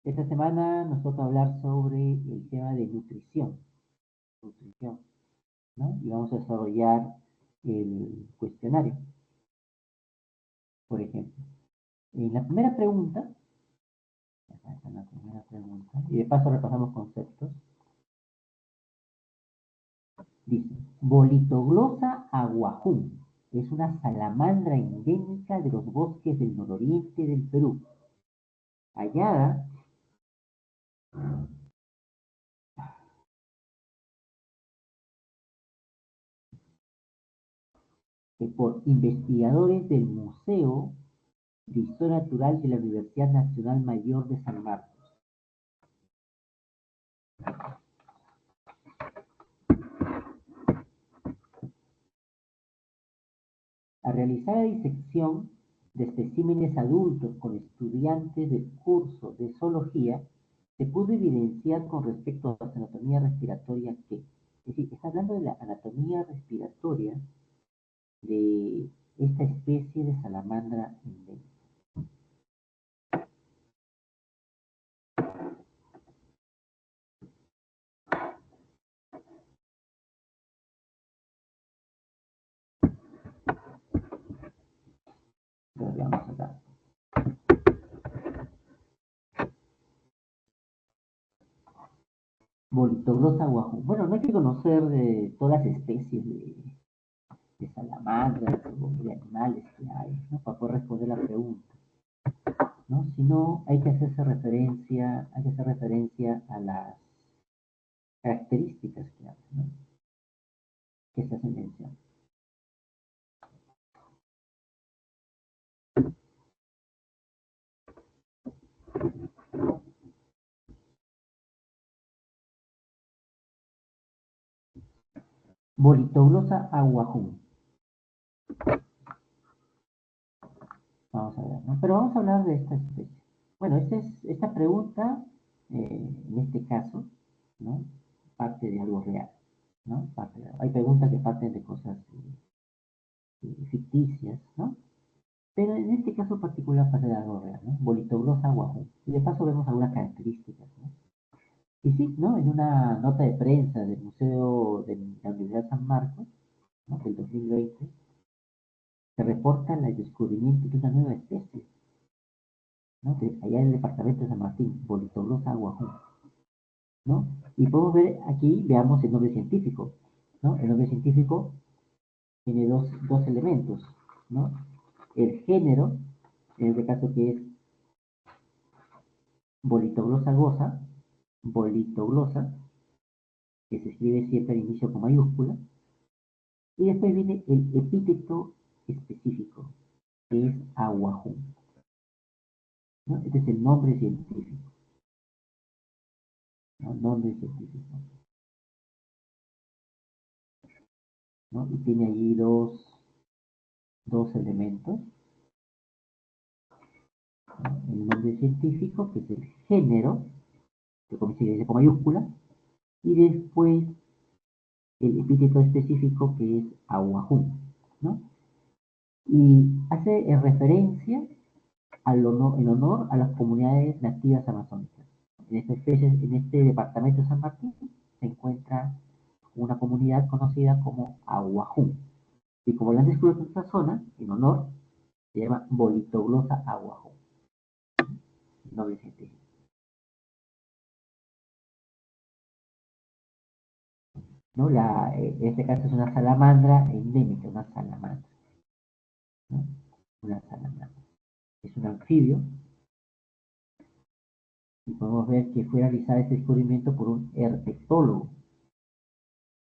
Esta semana nos toca hablar sobre el tema de nutrición, ¿no? Y vamos a desarrollar el cuestionario, por ejemplo. En la primera pregunta, acá está la primera pregunta, y de paso repasamos conceptos, dice, Bolitoglosa aguajum es una salamandra endémica de los bosques del nororiente del Perú, hallada por investigadores del Museo de Historia Natural de la Universidad Nacional Mayor de San Marcos. A realizar la disección de especímenes adultos con estudiantes del curso de zoología, se pudo evidenciar con respecto a la anatomía respiratoria que, es decir, está hablando de la anatomía respiratoria de esta especie de salamandra endémica. Entonces, veamos acá. Bolitoglosa guajú. Bueno, no hay que conocer de todas las especies de salamandras o de animales que hay, ¿no? Para poder responder la pregunta, ¿no? Sino hay que hacer referencia a las características que hace, ¿no? Que se hacen mención. Bolitoglosa aguajum. Vamos a ver, ¿no? Pero vamos a hablar de esta especie. Bueno, esta pregunta, en este caso, ¿no? Parte de algo real, ¿no? Hay preguntas que parten de cosas ficticias, ¿no? Pero en este caso particular parte de algo real, ¿no? Bolitoglosa guajú. Y de paso vemos algunas características, ¿no? Y sí, ¿no? En una nota de prensa del Museo de la Universidad San Marcos, ¿no? Del 2020, se reporta el descubrimiento de una nueva especie, ¿no? Allá en el departamento de San Martín, Bolitoglosa guajú, ¿no? Y podemos ver aquí, veamos el nombre científico, ¿no? El nombre científico tiene dos elementos, ¿no? El género, en este caso que es Bolitoglosa bolitoglosa, que se escribe siempre al inicio con mayúscula, y después viene el epíteto específico, que es aguajum, ¿no? Este es el nombre científico, ¿no? Nombre científico, ¿no? Y tiene allí dos elementos, ¿no? El nombre científico, que es el género, que como se dice con mayúscula, y después el epíteto específico, que es aguajum, ¿no? Y hace referencia en honor a las comunidades nativas amazónicas. En este departamento de San Martín se encuentra una comunidad conocida como Aguajún. Y como la han descubierto en esta zona, en honor, se llama Bolitoglosa aguajún. Nombre científico. ¿No? En este caso es una salamandra endémica, una salamandra, ¿no? Una salamandra. Es un anfibio y podemos ver que fue realizado este descubrimiento por un herpetólogo,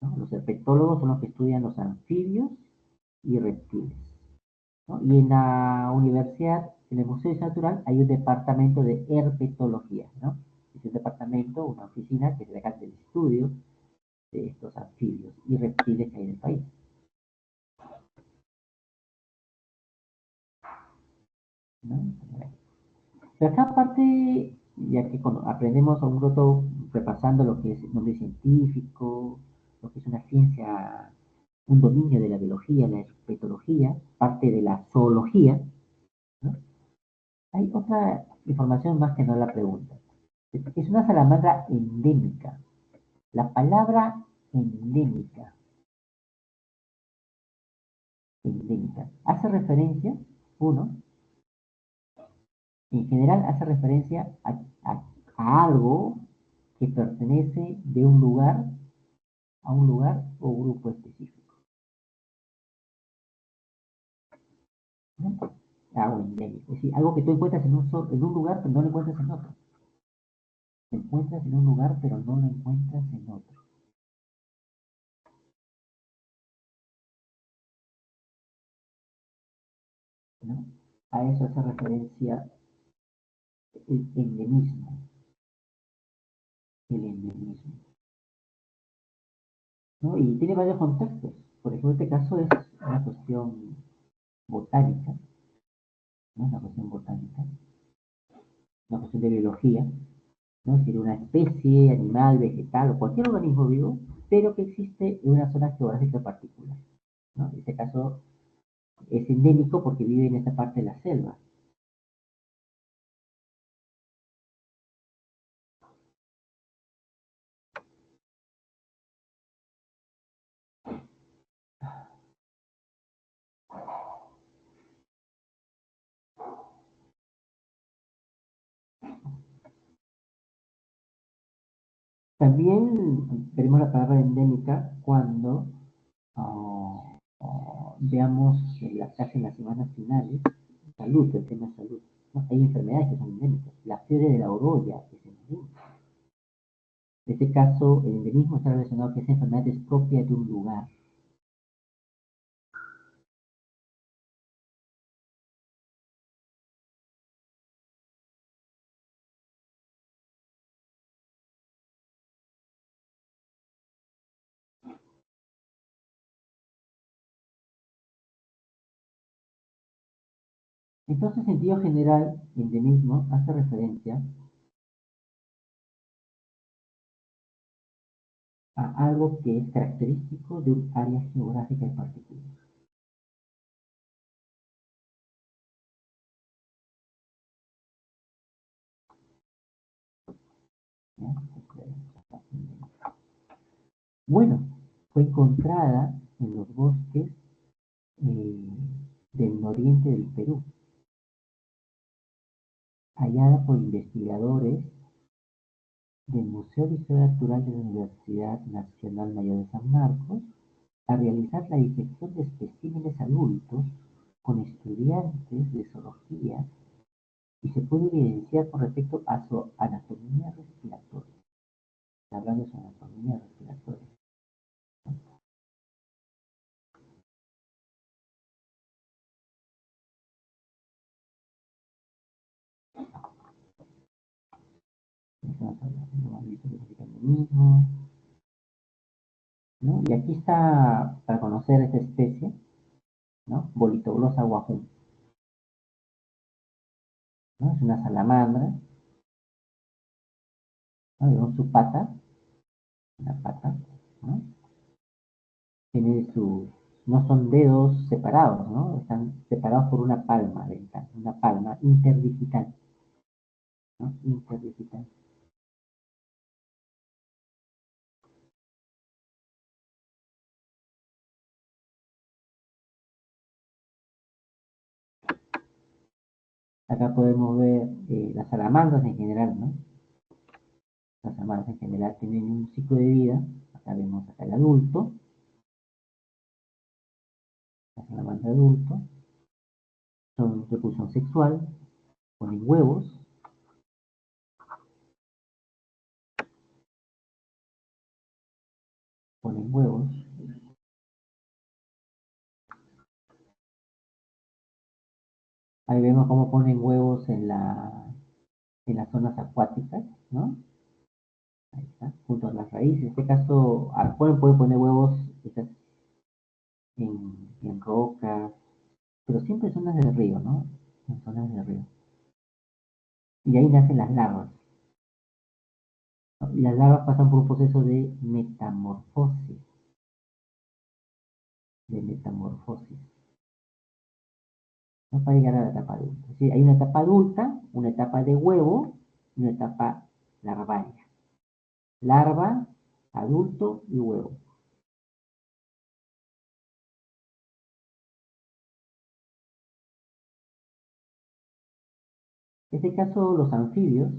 ¿no? Los herpetólogos son los que estudian los anfibios y reptiles, ¿no? Y en la universidad, en el Museo Natural, hay un departamento de herpetología, ¿no? Es un departamento, una oficina que se encarga del estudio de estos anfibios y reptiles que hay en el país, ¿no? Pero acá aparte, ya que cuando aprendemos a un rato repasando lo que es el nombre científico, lo que es una ciencia, un dominio de la biología, la herpetología, parte de la zoología, ¿no? Hay otra información más que no la pregunta. Es una salamandra endémica. La palabra endémica, endémica, hace referencia, uno, en general hace referencia a algo que pertenece de un lugar a un lugar o grupo específico, ¿no? Algo endémico, es decir, algo que tú encuentras en un lugar pero no lo encuentras en otro. Te encuentras en un lugar pero no lo encuentras en otro, ¿no? A eso hace referencia el endemismo, el endemismo, ¿no? Y tiene varios contextos. Por ejemplo, este caso es una cuestión botánica, ¿no? Una cuestión botánica, una cuestión de biología, ¿no? Es decir, una especie animal, vegetal o cualquier organismo vivo, pero que existe en una zona geográfica particular, ¿no? En este caso es endémico porque vive en esta parte de la selva. También veremos la palabra endémica cuando veamos casi en las semanas finales, salud, el tema salud. ¿No? Hay enfermedades que son endémicas. La fiebre de la orolla es endémica. En este caso, el endemismo está relacionado a que esa enfermedad es propia de un lugar. Entonces, en sentido general, endemismo hace referencia a algo que es característico de un área geográfica en particular. ¿Ya? Bueno, fue encontrada en los bosques eh, del noriente del Perú, hallada por investigadores del Museo de Historia Natural de la Universidad Nacional Mayor de San Marcos, a realizar la disección de especímenes adultos con estudiantes de zoología y se puede evidenciar con respecto a su anatomía respiratoria. Hablando de su anatomía respiratoria. Estamos hablando de mismo, ¿no? Y aquí está, para conocer esta especie, ¿no? Bolitoglosa guajum, ¿no? Es una salamandra, ¿no? Vemos su pata, una pata, ¿no? Tiene sus, no son dedos separados, ¿no? Están separados por una palma dental, una palma interdigital, ¿no? Interdigital. Acá podemos ver las salamandras en general, ¿no? Las salamandras en general tienen un ciclo de vida. Acá vemos acá el adulto, la salamandra adulto, son reproducción sexual, ponen huevos, ponen huevos. Ahí vemos cómo ponen huevos en las zonas acuáticas, ¿no? Ahí está, junto a las raíces. En este caso, pueden poner huevos quizás en rocas, pero siempre en zonas del río, ¿no? En zonas del río. Y de ahí nacen las larvas, ¿no? Y las larvas pasan por un proceso de metamorfosis, ¿no? Para llegar a la etapa adulta. Es decir, hay una etapa adulta, una etapa de huevo y una etapa larvaria. Larva, adulto y huevo. En este caso, los anfibios,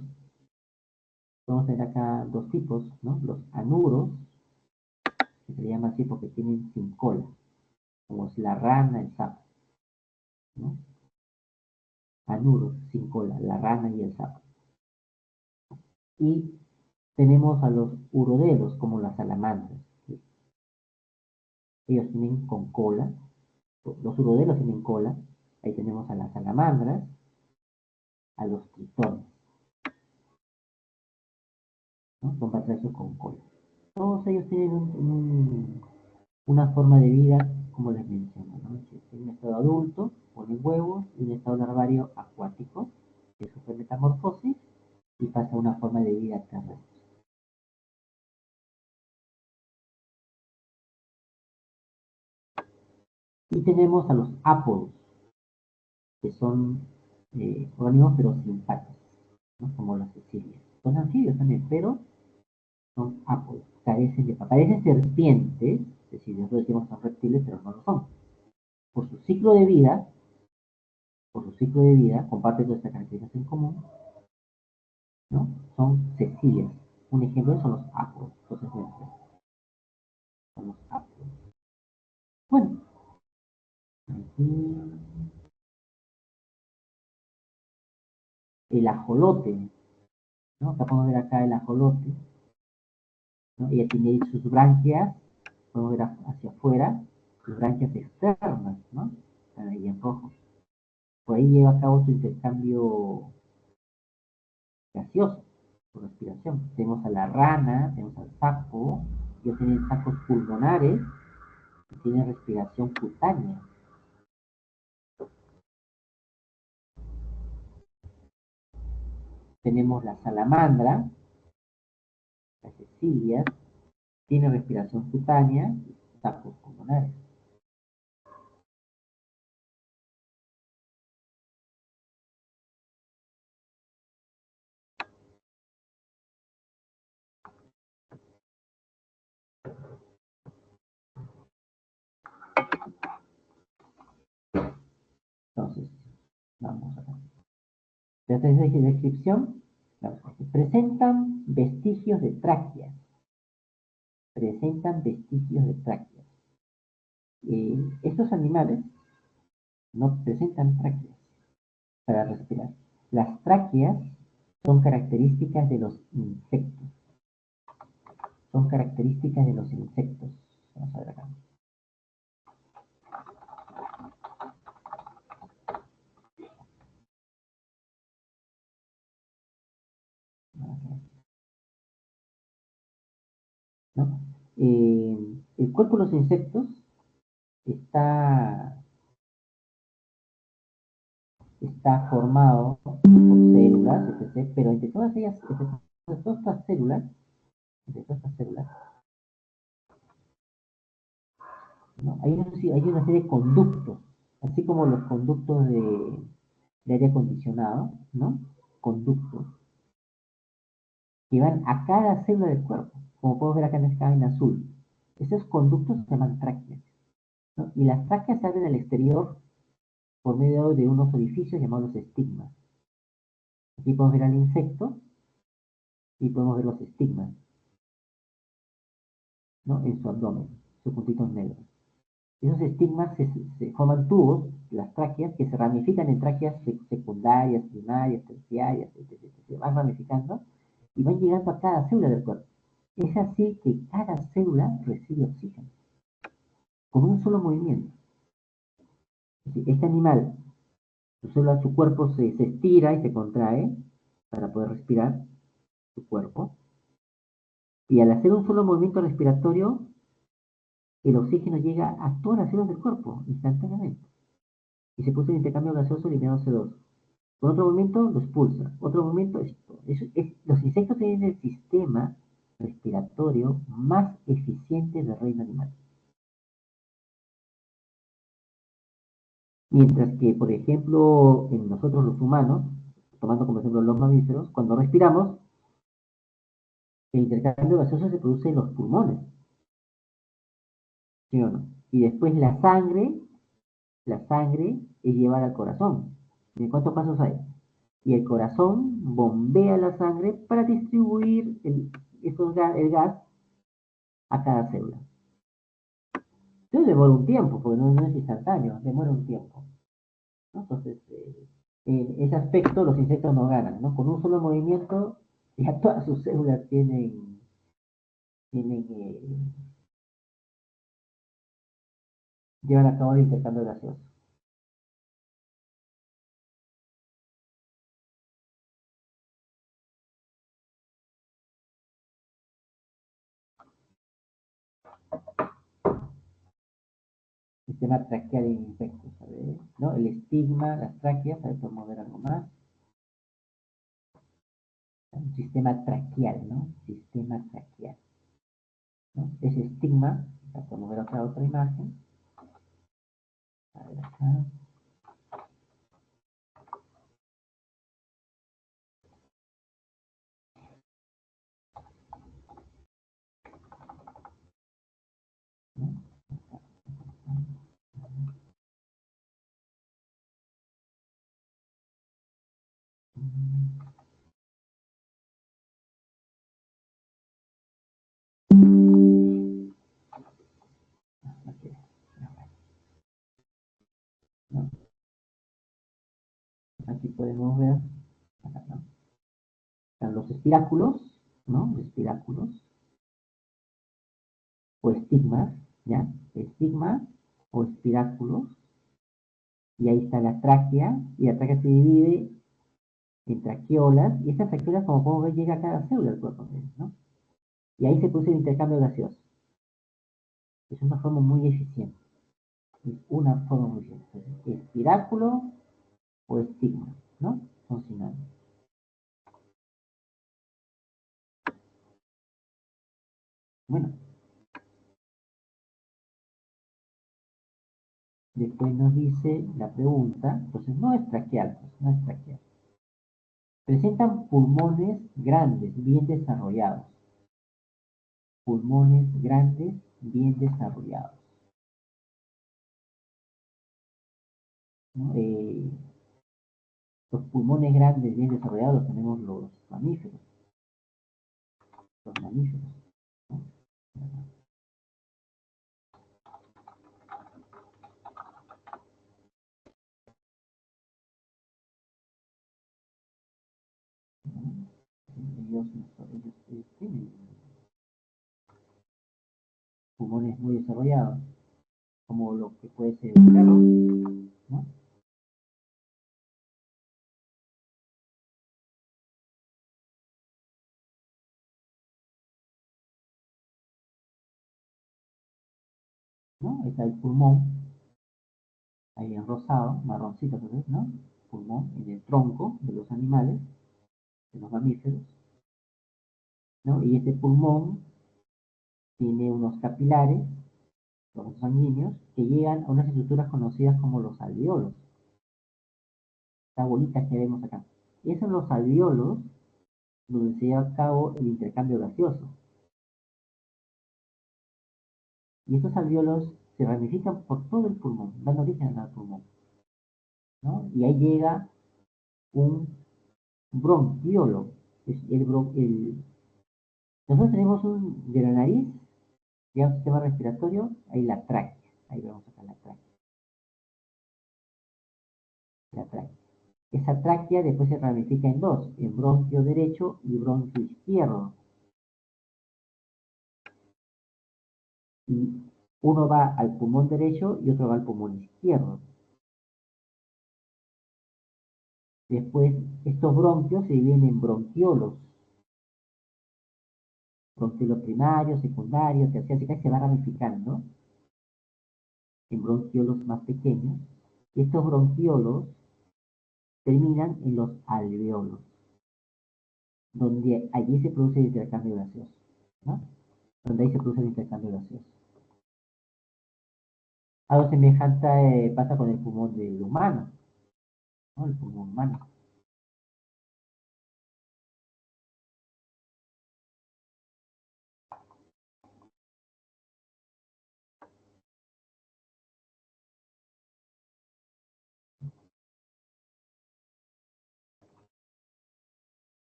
vamos a tener acá dos tipos, ¿no? Los anuros, que se le llama así porque tienen sin cola, como es la rana, el sapo, ¿no? Anuros, sin cola, la rana y el sapo. Y tenemos a los uroderos, como las salamandras, ¿sí? Ellos tienen con cola, los uroderos tienen cola, ahí tenemos a las salamandras, a los tritones, ¿no? Son batrachos con cola. Todos ellos tienen una forma de vida, como les menciono, ¿no? En un estado adulto, ponen huevos, y un estado larvario acuático, que sufre metamorfosis y pasa a una forma de vida terrestre. Y tenemos a los ápodos, que son organismos pero sin patas, ¿no? Como las cecilias. Son anfibios también, pero son ápodos, carecen de patas. Parecen serpientes, es decir, nosotros decimos son reptiles, pero no lo son. Por su ciclo de vida, comparten todas estas características en común, ¿no? Son cecilias. Un ejemplo son los ápodos. Entonces, bueno, son los ápodos. Bueno, el ajolote, ¿no? Acá podemos ver acá el ajolote, ¿no? Ella tiene sus branquias, podemos ver hacia afuera, sus branquias externas, ¿no? Están ahí en rojo. Por ahí lleva a cabo su intercambio gaseoso, su respiración. Tenemos a la rana, tenemos al sapo, ellos tienen sacos pulmonares y tienen respiración cutánea. Tenemos la salamandra, las cecilias, tiene respiración cutánea y sacos pulmonares. Entonces, vamos a ver. Desde la descripción, presentan vestigios de tráqueas. Presentan vestigios de tráqueas. Estos animales no presentan tráqueas para respirar. Las tráqueas son características de los insectos. Son características de los insectos. Vamos a ver acá. ¿No? El cuerpo de los insectos está, está formado por células, etc., pero entre todas ellas, entre todas estas células, entre todas estas células, ¿no? Hay una serie de conductos, así como los conductos de aire acondicionado, ¿no? Conductos que van a cada célula del cuerpo, como podemos ver acá en esta en azul. Esos conductos se llaman tráqueas, ¿no? Y las tráqueas se abren al exterior por medio de unos orificios llamados estigmas. Aquí podemos ver al insecto y podemos ver los estigmas, ¿no? En su abdomen, sus puntitos negros. Esos estigmas se forman tubos, las tráqueas, que se ramifican en tráqueas secundarias, primarias, terciarias, etc. Se van ramificando y van llegando a cada célula del cuerpo. Es así que cada célula recibe oxígeno, con un solo movimiento. Este animal, su cuerpo se estira y se contrae para poder respirar su cuerpo. Y al hacer un solo movimiento respiratorio, el oxígeno llega a todas las células del cuerpo instantáneamente. Y se produce un intercambio gaseoso eliminando CO2. Con otro movimiento lo expulsa. Otro movimiento, los insectos tienen el sistema respiratorio más eficiente del reino animal. Mientras que, por ejemplo, en nosotros los humanos, tomando como ejemplo los mamíferos, cuando respiramos, el intercambio gaseoso se produce en los pulmones, ¿sí o no? Y después la sangre es llevada al corazón. ¿De cuántos pasos hay? Y el corazón bombea la sangre para distribuir el gas a cada célula. Entonces demora un tiempo, porque no es instantáneo, demora un tiempo, ¿no? Entonces, en ese aspecto los insectos no ganan, ¿no? Con un solo movimiento ya todas sus células tienen llevan a cabo el intercambio gaseoso. Sistema traqueal en insectos, ¿sabes? ¿No? El estigma, las tráqueas, a ver, podemos ver algo más. Un sistema traqueal, ¿no? Sistema traqueal, ¿no? Ese estigma, podemos ver otra imagen. A ver acá. ¿No? Aquí, ¿no? Aquí podemos ver, acá, ¿no? Están los espiráculos, ¿no? Espiráculos o estigmas, ¿ya? Estigmas o espiráculos. Y ahí está la tráquea, y la tráquea se divide en traqueolas, y estas traqueolas, como podemos ver, llega a cada célula del cuerpo, ¿no? Y ahí se produce el intercambio gaseoso. Es una forma muy eficiente. Es una forma muy eficiente. Espiráculo o estigma, ¿no? Son sinónimos. Bueno, después nos dice la pregunta, entonces no es traqueal, pues, no es traqueal. Presentan pulmones grandes, bien desarrollados. Pulmones grandes, bien desarrollados, ¿no? Los pulmones grandes, bien desarrollados, los tenemos los mamíferos, ¿no? Ellos tienen pulmones muy desarrollados, como lo que puede ser el perro, ¿no? ¿No? Ahí está el pulmón, ahí en rosado, marroncito, ¿no? Pulmón en el tronco de los animales, de los mamíferos, ¿no? Y este pulmón tiene unos capilares, los sanguíneos, que llegan a unas estructuras conocidas como los alveolos, estas bolitas que vemos acá. Y esos son los alveolos donde se lleva a cabo el intercambio gaseoso. Y estos alveolos se ramifican por todo el pulmón, dando origen al pulmón, ¿no? Y ahí llega un bronquiolo. Es nosotros tenemos de la nariz, ya un sistema respiratorio, ahí la tráquea. Ahí vamos acá la tráquea. La tráquea. Esa tráquea después se ramifica en dos, en bronquio derecho y bronquio izquierdo. Y uno va al pulmón derecho y otro va al pulmón izquierdo. Después, estos bronquios se dividen en bronquiolos. Bronquiolo primario, secundario, terciario, se va ramificando en bronquiolos más pequeños. Y estos bronquiolos terminan en los alveolos, donde allí se produce el intercambio gaseoso, ¿no? Donde ahí se produce el intercambio gaseoso. Algo semejante pasa con el pulmón del humano, ¿no? El pulmón humano.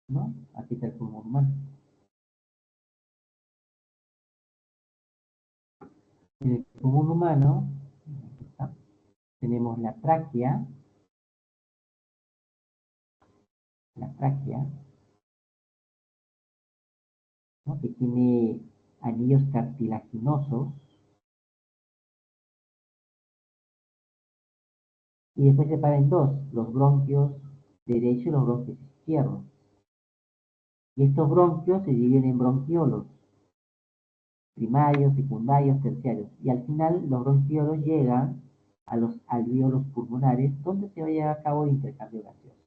¿no? Aquí está el pulmón humano. En el pulmón humano ¿está? Tenemos la tráquea, ¿no? Que tiene anillos cartilaginosos y después se separa en dos, los bronquios derechos y los bronquios izquierdos. Y estos bronquios se dividen en bronquiolos, primarios, secundarios, terciarios. Y al final los bronquiolos llegan a los alvéolos pulmonares, donde se va a llevar a cabo el intercambio gaseoso.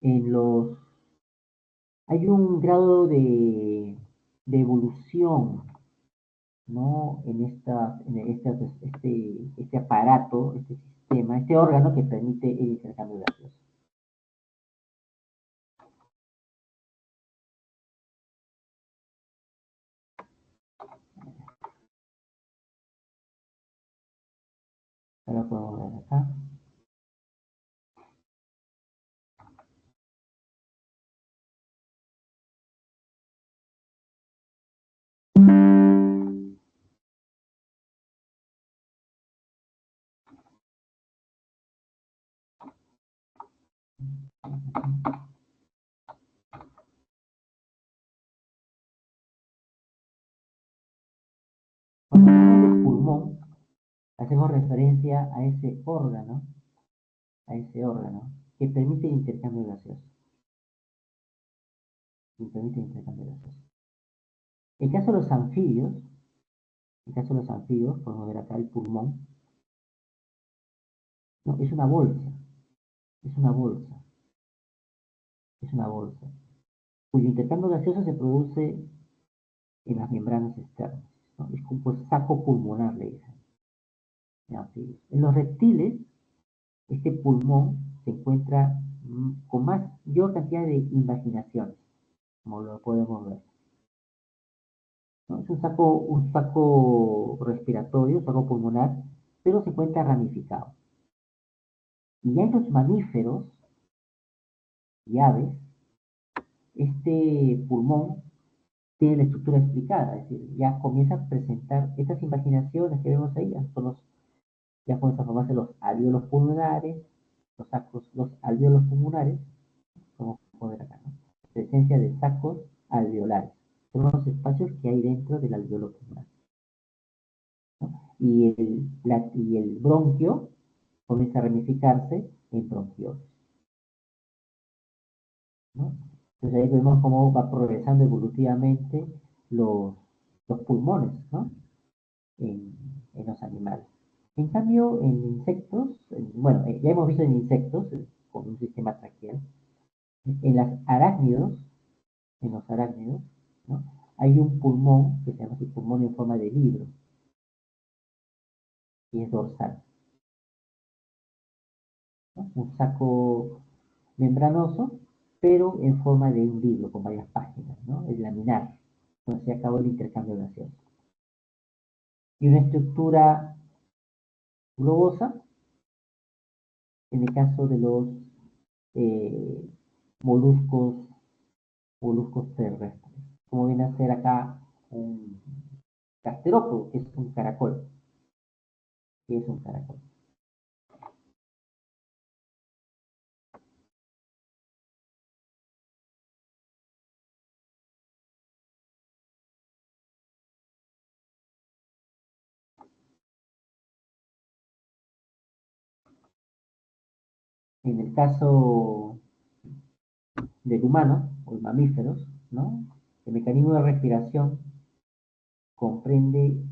En los, hay un grado de evolución, ¿no? Este aparato, este sistema, este órgano que permite el intercambio gaseoso. Ahora podemos ver acá. Cuando hablamos de pulmón, hacemos referencia a ese órgano que permite el intercambio gaseoso. Que permite el intercambio gaseoso. En caso de los anfibios, podemos ver acá el pulmón, no, es una bolsa, es una bolsa, cuyo intercambio gaseoso se produce en las membranas externas, ¿no? Es como el saco pulmonar, le dicen. ¿Ya? Sí. En los reptiles, este pulmón se encuentra con mayor cantidad de invaginaciones, como lo podemos ver, ¿no? Es un saco respiratorio, un saco pulmonar, pero se encuentra ramificado. Y ya en los mamíferos y aves, este pulmón tiene la estructura explicada, es decir, ya comienza a presentar estas invaginaciones que vemos ahí, ya comienzan a formarse los alvéolos pulmonares, los alvéolos pulmonares, como podemos ver acá, ¿no? Presencia de sacos alveolares. Son los espacios que hay dentro del alvéolo pulmonar, ¿no? Y el bronquio comienza a ramificarse en bronquiolos, ¿no? Entonces ahí vemos cómo va progresando evolutivamente los, los pulmones, ¿no? en los animales. En cambio, en insectos, bueno, ya hemos visto en insectos con un sistema traqueal. En los arácnidos, ¿no? Hay un pulmón que se llama así, pulmón en forma de libro y es dorsal, ¿no? Un saco membranoso, pero en forma de un libro con varias páginas, ¿no? Es laminar, donde se acabó el intercambio gaseoso. Y una estructura globosa en el caso de los eh, moluscos, moluscos terrestres, como viene a ser acá un gasterópodo, que es un caracol, que es un caracol. En el caso del humano, o de mamíferos, ¿no? El mecanismo de respiración comprende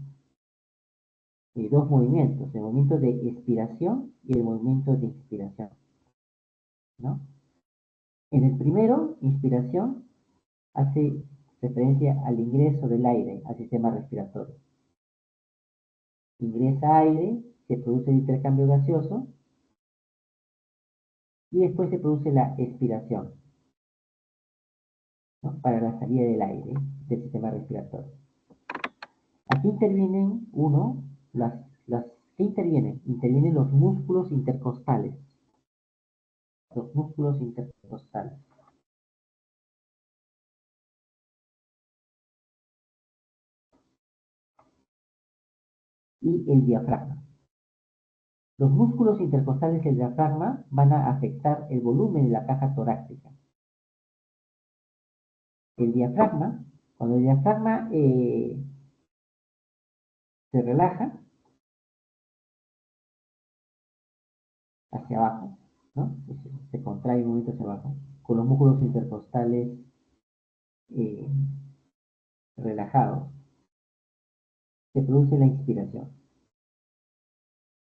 dos movimientos, el movimiento de expiración y el movimiento de inspiración, ¿no? En el primero, inspiración, hace referencia al ingreso del aire al sistema respiratorio. Ingresa aire, se produce el intercambio gaseoso y después se produce la expiración, ¿no? Para la salida del aire del sistema respiratorio. Aquí intervienen, las ¿qué intervienen? Intervienen los músculos intercostales. Los músculos intercostales. Y el diafragma. Los músculos intercostales del diafragma van a afectar el volumen de la caja torácica. El diafragma, cuando el diafragma se relaja hacia abajo, ¿no? Se contrae un momento hacia abajo, con los músculos intercostales eh, relajados, se produce la inspiración.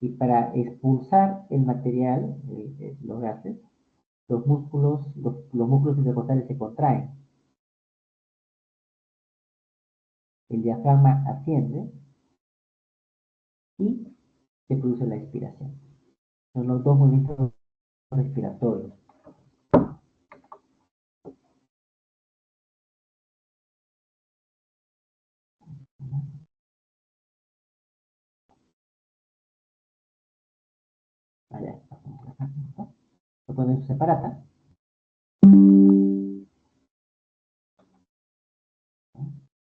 Y para expulsar el material, los gases, los músculos intercostales se contraen. El diafragma asciende y se produce la expiración. Son los dos movimientos respiratorios. Allá, lo podemos separar.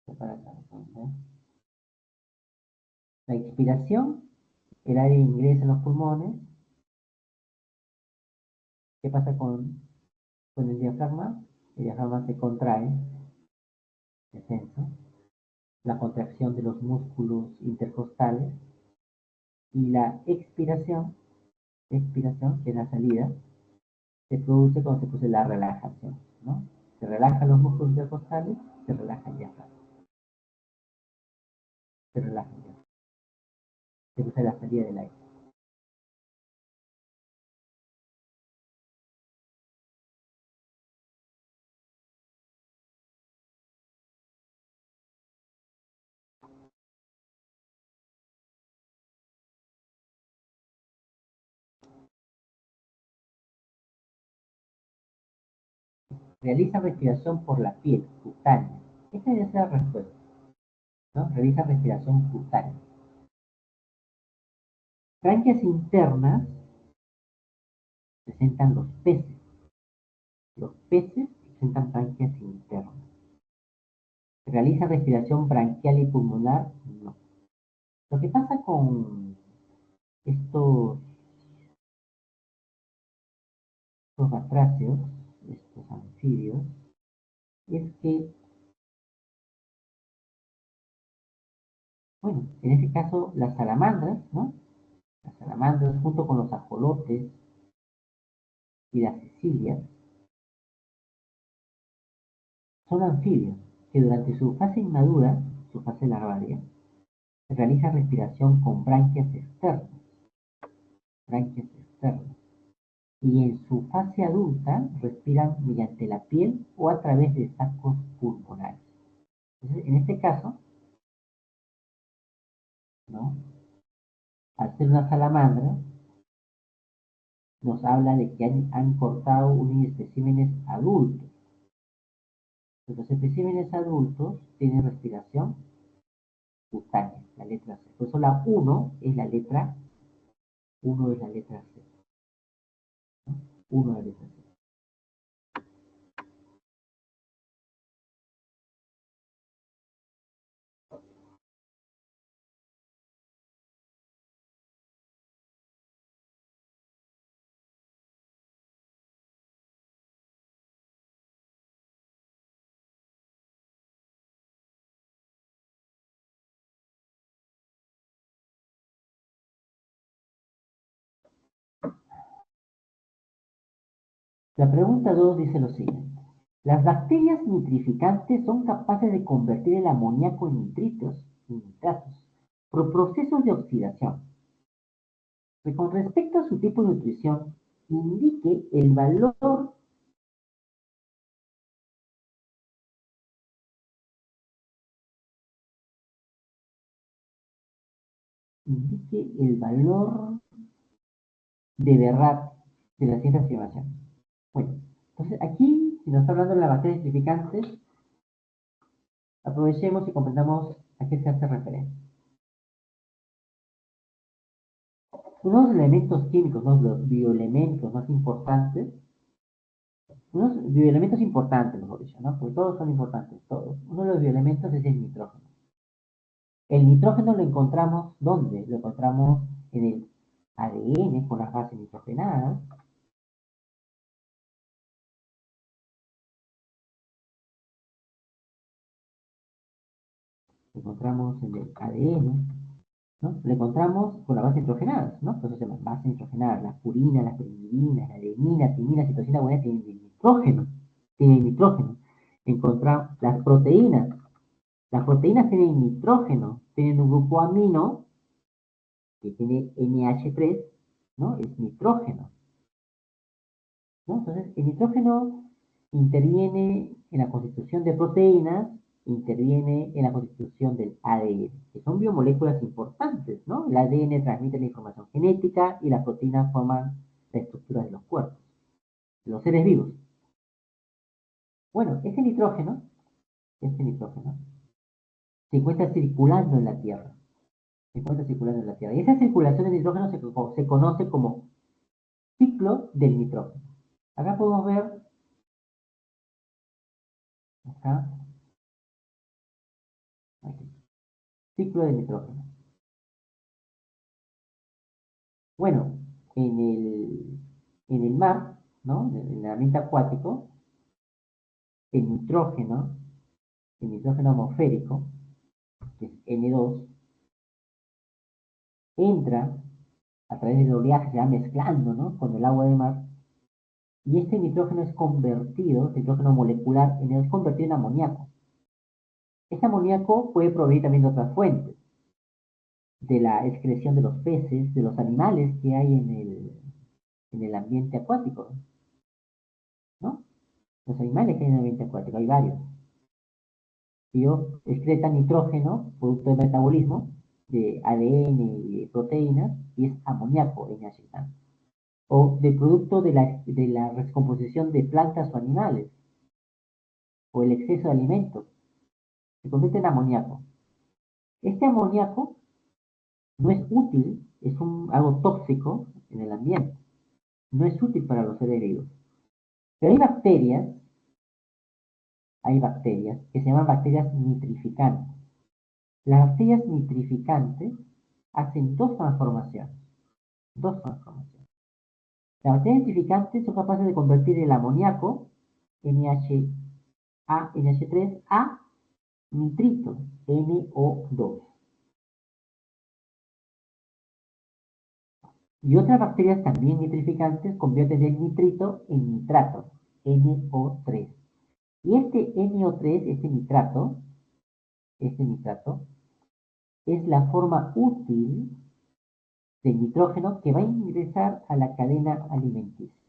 Separata. La expiración, el aire ingresa en los pulmones. ¿Qué pasa con el diafragma? El diafragma se contrae, descenso, la contracción de los músculos intercostales y la expiración, que es la salida, se produce cuando se produce la relajación, ¿no? Se relajan los músculos intercostales, se relaja el diafragma, se relaja el diafragma, se produce la salida del aire. Realiza respiración por la piel, cutánea. Esta debe ser la respuesta, ¿no? Realiza respiración cutánea. Branquias internas presentan los peces. Los peces presentan branquias internas. ¿Realiza respiración branquial y pulmonar? No. Lo que pasa con estos, estos batracios, estos anfibios, es que, bueno, en este caso las salamandras, ¿no? Las salamandras junto con los ajolotes y las cecilias son anfibios que durante su fase inmadura, su fase larvaria, realiza respiración con branquias externas, y en su fase adulta respiran mediante la piel o a través de sacos pulmonares. Entonces, en este caso, ¿no? Al ser una salamandra, nos habla de que han cortado unos especímenes adultos. Los especímenes adultos tienen respiración cutánea, la letra C. Por eso la 1 es la letra C. 1 es la letra C. La pregunta 2 dice lo siguiente. Las bacterias nitrificantes son capaces de convertir el amoníaco en nitratos por procesos de oxidación. Que con respecto a su tipo de nutrición, indique el valor indique el valor de verdad de la cierta afirmación. Bueno, entonces aquí, si nos está hablando de las bacterias nitrificantes, aprovechemos y comprendamos a qué se hace referencia. Uno de los elementos químicos, ¿no? Los bioelementos más importantes, unos bioelementos importantes, mejor dicho, ¿no? Porque todos son importantes, todos. Uno de los bioelementos es el nitrógeno. El nitrógeno lo encontramos, ¿dónde? Lo encontramos en el ADN con las bases nitrogenadas. Lo encontramos en el ADN, ¿no? Lo encontramos con las bases nitrogenadas, ¿no? Entonces se llaman bases nitrogenadas, la purina, la pirimidina, la adenina, timina, citosina, guanina, tienen nitrógeno. Tienen nitrógeno. Encontramos las proteínas. Las proteínas tienen nitrógeno, tienen un grupo amino que tiene NH3, ¿no? Es nitrógeno, ¿no? Entonces, el nitrógeno interviene en la constitución de proteínas, interviene en la constitución del ADN, que son biomoléculas importantes, ¿no? El ADN transmite la información genética y las proteínas forman la estructura de los cuerpos, de los seres vivos. Bueno, este nitrógeno se encuentra circulando en la Tierra. Se encuentra circulando en la Tierra. Y esa circulación de nitrógeno se conoce como ciclo del nitrógeno. Acá podemos ver, acá, aquí, ciclo del nitrógeno. Bueno, en el mar, ¿no? En el ambiente acuático, el nitrógeno, el nitrógeno atmosférico, que es N2, entra a través del oleaje, se va mezclando, ¿no? Con el agua de mar, y este nitrógeno es convertido, nitrógeno molecular, es convertido en amoníaco. Este amoníaco puede provenir también de otras fuentes, de la excreción de los peces, de los animales que hay en el ambiente acuático, ¿no? Los animales que hay en el ambiente acuático, hay varios. Ellos excretan nitrógeno, producto del metabolismo, de ADN y de proteínas, y es amoníaco NH3. O de producto de la descomposición de plantas o animales, o el exceso de alimentos, se convierte en amoníaco. Este amoníaco no es útil, es algo tóxico en el ambiente, no es útil para los seres vivos. Pero hay bacterias que se llaman bacterias nitrificantes. Las bacterias nitrificantes hacen dos transformaciones. Dos transformaciones. Las bacterias nitrificantes son capaces de convertir el amoníaco, NH3, a nitrito, NO2. Y otras bacterias también nitrificantes convierten el nitrito en nitrato, NO3. Y este NO3, este nitrato, es la forma útil del nitrógeno que va a ingresar a la cadena alimenticia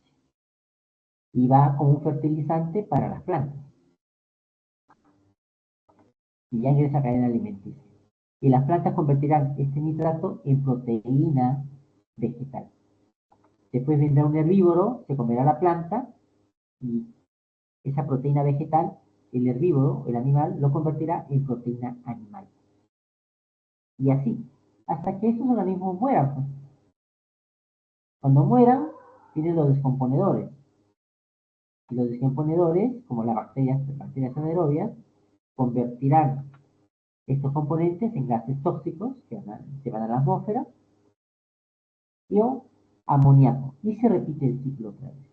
y va como un fertilizante para las plantas. Y ya ingresa a la cadena alimenticia. Y las plantas convertirán este nitrato en proteína vegetal. Después vendrá un herbívoro, se comerá la planta y esa proteína vegetal, el herbívoro, el animal, lo convertirá en proteína animal. Y así, hasta que esos organismos mueran, pues. Cuando mueran, vienen los descomponedores. Y los descomponedores, como las bacterias anaerobias, convertirán estos componentes en gases tóxicos que se van a la atmósfera y o amoníaco. Y se repite el ciclo otra vez.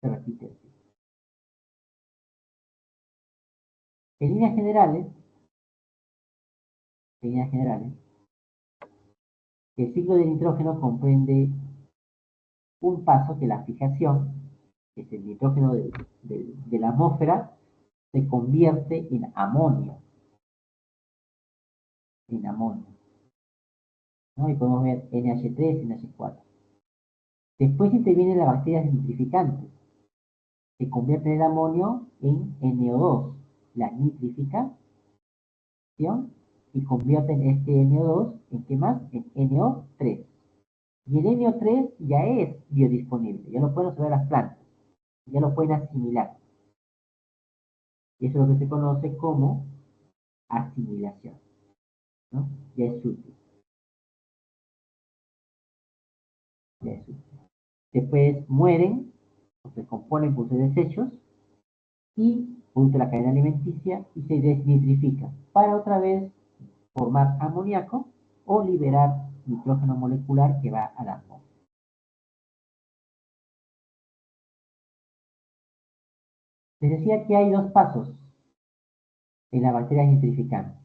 Se repite el ciclo. En líneas generales, en líneas generales, el ciclo de nitrógeno comprende un paso que la fijación, que es el nitrógeno de la atmósfera, se convierte en amonio. En amonio. ¿No? Y podemos ver NH3, NH4. Después intervienen las bacterias nitrificantes, que convierten el amonio en NO2, la nitrificación, y convierten este NO2 en ¿qué más? En NO3. Y el NO3 ya es biodisponible, ya lo pueden observar las plantas, ya lo pueden asimilar. Y eso es lo que se conoce como asimilación, ¿no? Ya es útil, ya es útil. Después mueren o se componen por sus desechos y junto a la cadena alimenticia y se desnitrifica para otra vez formar amoníaco o liberar nitrógeno molecular que va a la atmósfera. Les decía que hay dos pasos en la bacteria nitrificante,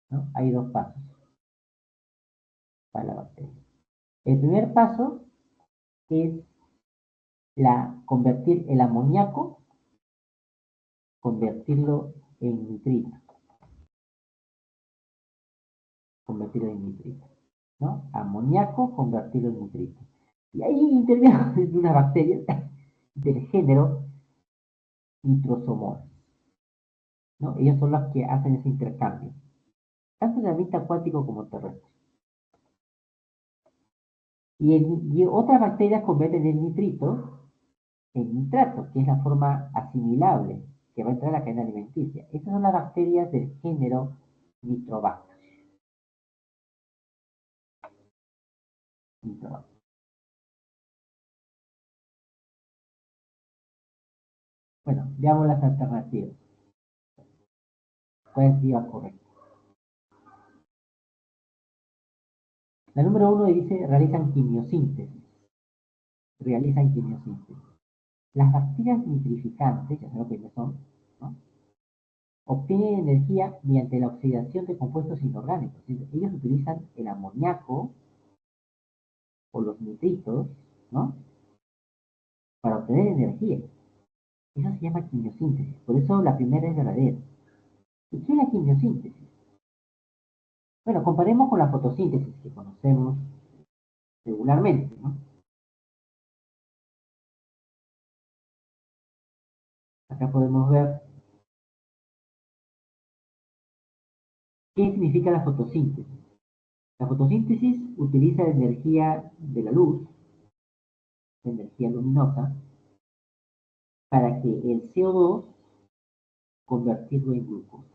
¿no? Hay dos pasos para la bacteria. El primer paso es convertir el amoníaco, convertirlo en nitrito, convertirlo en nitrito, ¿no? Amoníaco, convertirlo en nitrito. Y ahí intervienen unas bacterias del género nitrosomonas, ¿no? Ellas son las que hacen ese intercambio, tanto en el ambiente acuático como terrestre. Y otras bacterias convierten el nitrito en nitrato, que es la forma asimilable que va a entrar a la cadena alimenticia. Estas son las bacterias del género Nitrobacter. Nitrobacter. Bueno, veamos las alternativas. ¿Cuál es la correcta? La número uno dice realizan quimiosíntesis. Realizan quimiosíntesis. Las bacterias nitrificantes, ya saben lo que son, ¿no? Obtienen energía mediante la oxidación de compuestos inorgánicos. Ellos utilizan el amoníaco o los nitritos, ¿no? Para obtener energía. Eso se llama quimiosíntesis. Por eso la primera es verdadera. ¿Y qué es la quimiosíntesis? Bueno, comparemos con la fotosíntesis que conocemos regularmente, ¿no? Acá podemos ver qué significa la fotosíntesis. La fotosíntesis utiliza la energía de la luz, la energía luminosa, para que el CO2 convertirlo en glucosa.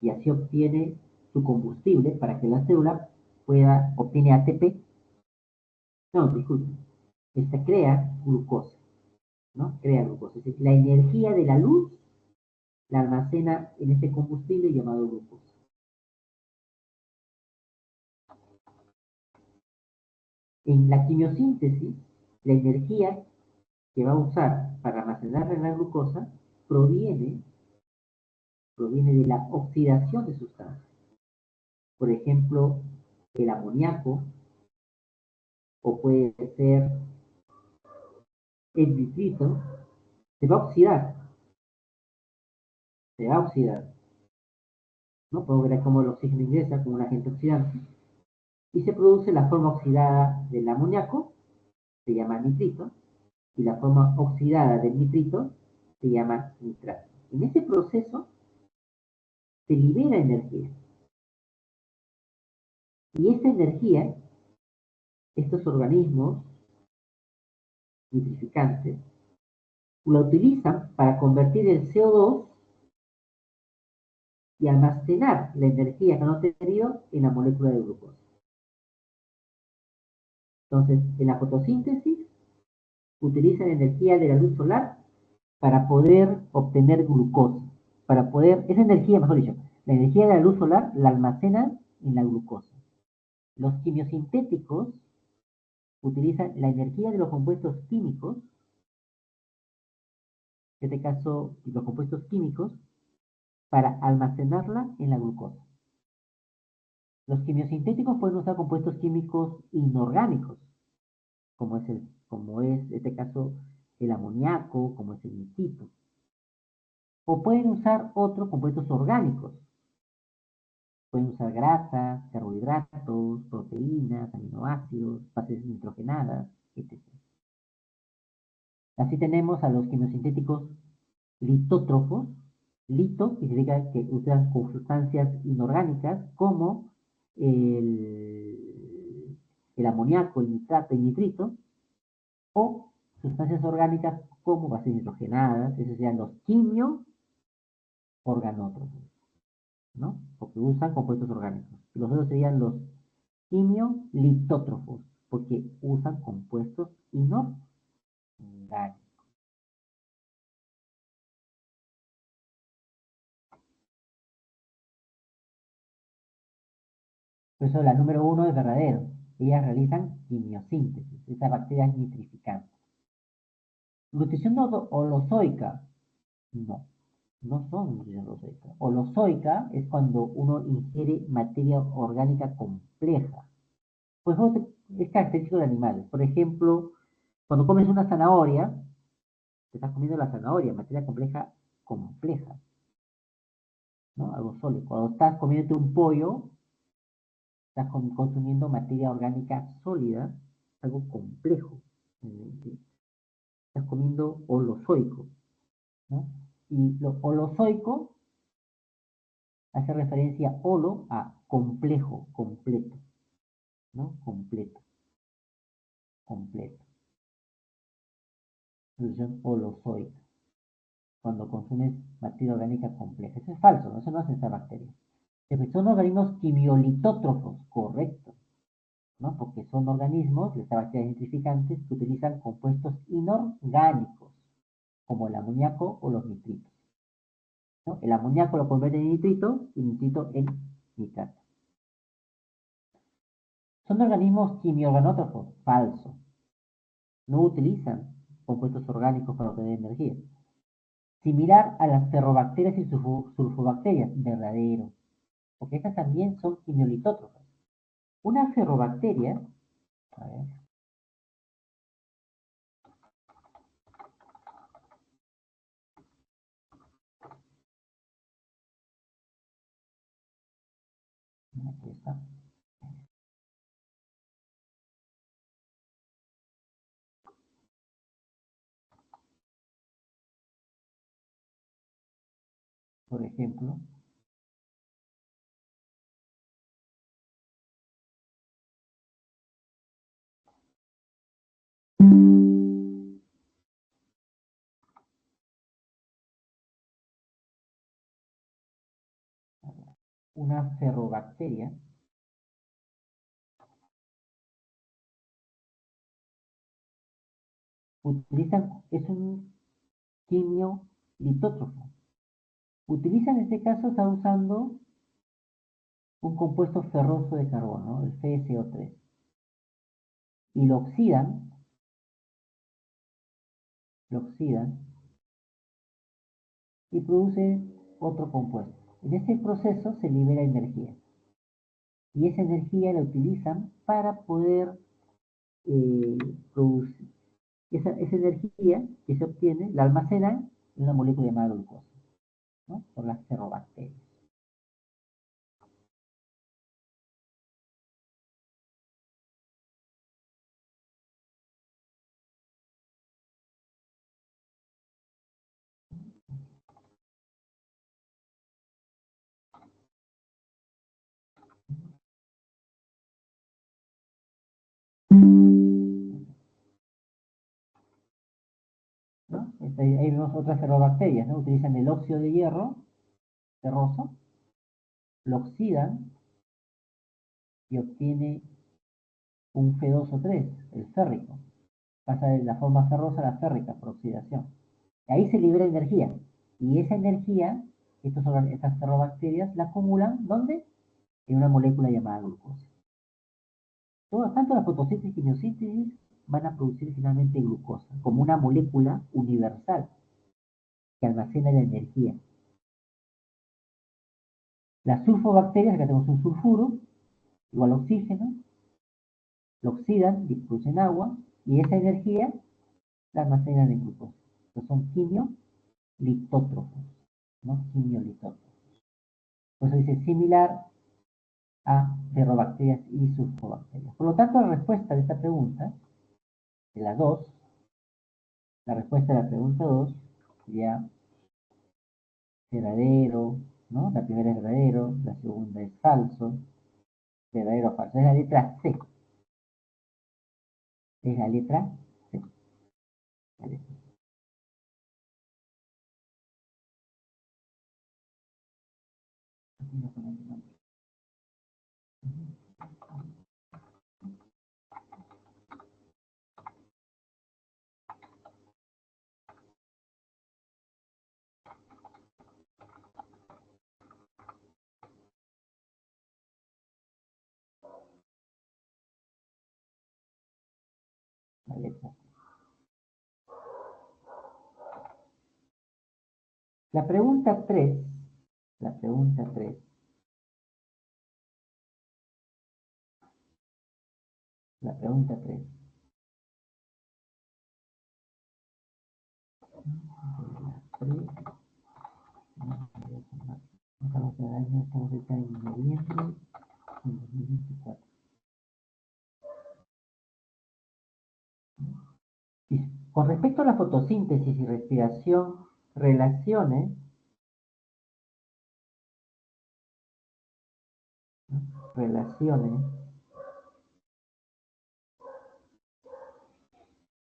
Y así obtiene su combustible para que la célula pueda obtener ATP. No, disculpen. Esta crea glucosa, ¿no? Crea glucosa. Es decir, la energía de la luz la almacena en este combustible llamado glucosa. En la quimiosíntesis, la energía que va a usar para almacenar la glucosa proviene, proviene de la oxidación de sustancias. Por ejemplo, el amoníaco o puede ser el nitrito, se va a oxidar, se va a oxidar. ¿No? Podemos ver cómo el oxígeno ingresa como un agente oxidante y se produce la forma oxidada del amoníaco, se llama nitrito, y la forma oxidada del nitrito se llama nitrato. En este proceso se libera energía y esta energía, estos organismos nitrificantes, la utilizan para convertir el CO2 y almacenar la energía que han obtenido en la molécula de glucosa. Entonces, en la fotosíntesis utilizan energía de la luz solar para poder obtener glucosa, para poder, esa energía, mejor dicho, la energía de la luz solar la almacenan en la glucosa. Los quimiosintéticos utilizan la energía de los compuestos químicos, en este caso los compuestos químicos, para almacenarla en la glucosa. Los quimiosintéticos pueden usar compuestos químicos inorgánicos, como es en este caso el amoníaco, como es el nitrito. O pueden usar otros compuestos orgánicos. Pueden usar grasas, carbohidratos, proteínas, aminoácidos, bases nitrogenadas, etc. Así tenemos a los quimiosintéticos litótrofos, Lito significa que usan con sustancias inorgánicas como el amoníaco, el nitrato, el nitrito, o sustancias orgánicas como bases nitrogenadas, esos serían los quimio organótrofos, ¿no? Porque usan compuestos orgánicos. Y los otros serían los quimiolitótrofos, porque usan compuestos inorgánicos. Por eso la número uno es verdadero. Ellas realizan quimiosíntesis, esa bacteria es nitrificante. Nutrición holozoica, no, no son nutrición holozoica. Holozoica es cuando uno ingiere materia orgánica compleja. Pues es característico de animales. Por ejemplo, cuando comes una zanahoria, te estás comiendo la zanahoria, materia compleja, ¿no? Algo sólido. Cuando estás comiendo un pollo, estás consumiendo materia orgánica sólida, algo complejo. Estás comiendo holozoico, ¿no? Y lo holozoico hace referencia holo a complejo, completo, ¿no? Completo, completo. Solución holozoica, cuando consumes materia orgánica compleja. Eso es falso, ¿no? Eso no hace esa bacteria. Son organismos quimiolitótrofos, correcto, ¿no? Porque son organismos, estas bacterias nitrificantes, que utilizan compuestos inorgánicos, como el amoníaco o los nitritos, ¿no? El amoníaco lo convierte en nitrito y nitrito en nitrato. ¿Son organismos quimiorganótrofos? Falso. No utilizan compuestos orgánicos para obtener energía. Similar a las ferrobacterias y sulfobacterias, verdadero, porque estas también son quimiolitótrofas. Una ferrobacteria, a ver, aquí está, por ejemplo, una ferrobacteria es un quimiolitótrofo. Utiliza en este caso, está usando un compuesto ferroso de carbono, el FeSO3, y lo oxidan y produce otro compuesto. En este proceso se libera energía y esa energía la utilizan para poder eh, producir. Esa energía que se obtiene la almacenan en una molécula llamada glucosa, ¿no? Por las ferrobacterias. ¿No? Ahí vemos otras ferrobacterias, ¿no? Utilizan el óxido de hierro ferroso, lo oxidan y obtiene un Fe2O3, el férrico. Pasa de la forma ferrosa a la férrica por oxidación. Ahí se libera energía. Y esa energía, estas ferrobacterias la acumulan, ¿dónde? En una molécula llamada glucosa. Tanto la fotosíntesis y quimiosíntesis van a producir finalmente glucosa, como una molécula universal que almacena la energía. Las sulfobacterias, acá tenemos un sulfuro, igual a oxígeno, lo oxidan y producen agua, y esa energía la almacenan en glucosa. Estos son quimiolitótrofos, ¿no? Quimiolitótrofos. Por eso dice similar a ferrobacterias y sulfobacterias. Por lo tanto, la respuesta de esta pregunta, de la 2, la respuesta de la pregunta 2 sería verdadero, ¿no? La primera es verdadero, la segunda es falso, verdadero o falso. Es la letra C. Es la letra C. La letra C. La letra C. La pregunta 3, la pregunta 3, la pregunta 3. Estamos cerca de noviembre del 2024. Con respecto a la fotosíntesis y respiración, relacione, ¿no? Relacione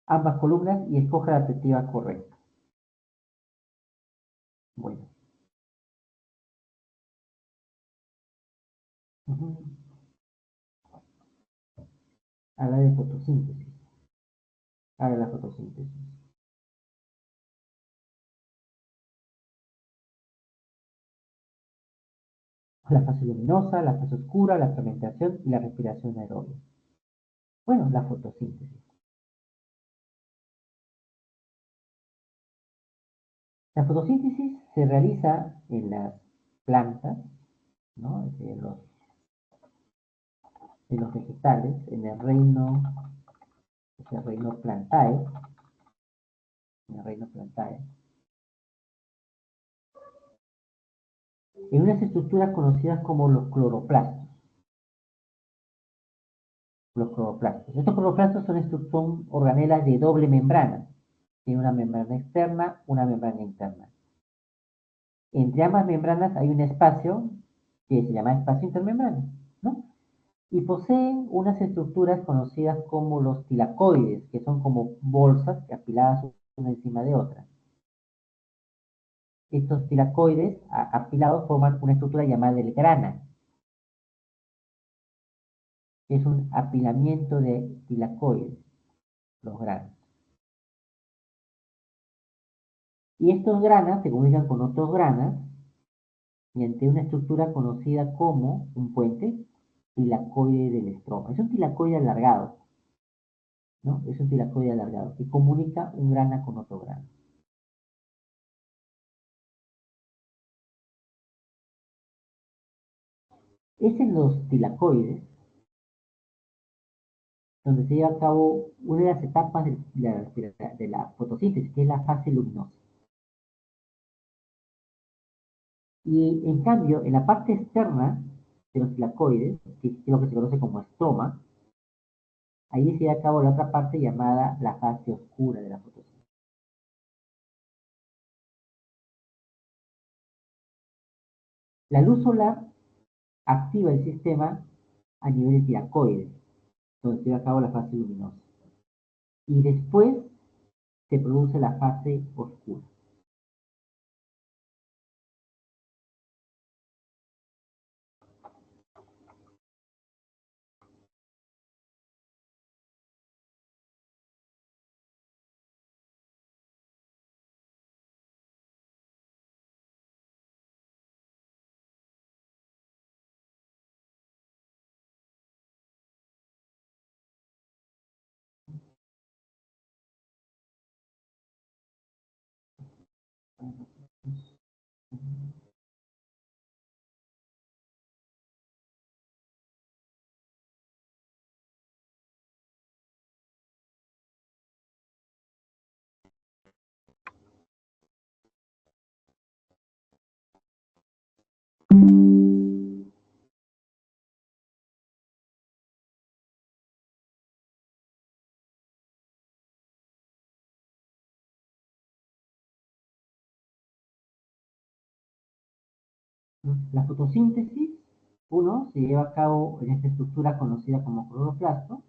ambas columnas y escoja la perspectiva correcta. Bueno. Habla de fotosíntesis. Habla de la fotosíntesis. La fase luminosa, la fase oscura, la fermentación y la respiración aeróbica. Bueno, la fotosíntesis. La fotosíntesis se realiza en las plantas, ¿no? En los vegetales, es el reino plantae, en el reino plantae, en unas estructuras conocidas como los cloroplastos. Los cloroplastos. Estos cloroplastos son organelas de doble membrana. Tiene una membrana externa, una membrana interna. Entre ambas membranas hay un espacio que se llama espacio intermembrana, ¿no? Y poseen unas estructuras conocidas como los tilacoides, que son como bolsas apiladas una encima de otra. Estos tilacoides apilados forman una estructura llamada el grana. Es un apilamiento de tilacoides, los granos. Y estos granas se comunican con otros granas mediante una estructura conocida como un puente tilacoide del estroma. Es un tilacoide alargado, ¿no? Es un tilacoide alargado que comunica un grana con otro grano. Es en los tilacoides donde se lleva a cabo una de las etapas de la fotosíntesis, que es la fase luminosa. Y en cambio, en la parte externa de los tilacoides, que es lo que se conoce como estroma, ahí se lleva a cabo la otra parte llamada la fase oscura de la fotosíntesis. La luz solar activa el sistema a nivel de tilacoides, donde se lleva a cabo la fase luminosa. Y después se produce la fase oscura. La fotosíntesis, uno, se lleva a cabo en esta estructura conocida como cloroplasto.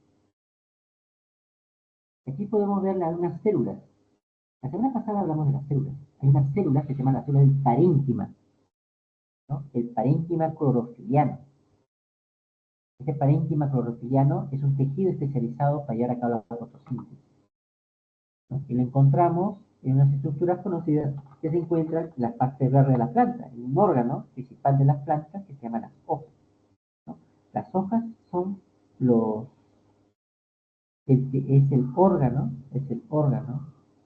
Aquí podemos ver unas células. La semana pasada hablamos de las células. Hay unas células que se llaman las células del parénquima, ¿no? El parénquima clorofiliano. Este parénquima clorofiliano es un tejido especializado para llevar a cabo la fotosíntesis, ¿no? Y lo encontramos en unas estructuras conocidas que se encuentran en la parte verde de la planta, en un órgano principal de las plantas que se llama las hojas, ¿no? Las hojas son los, es el órgano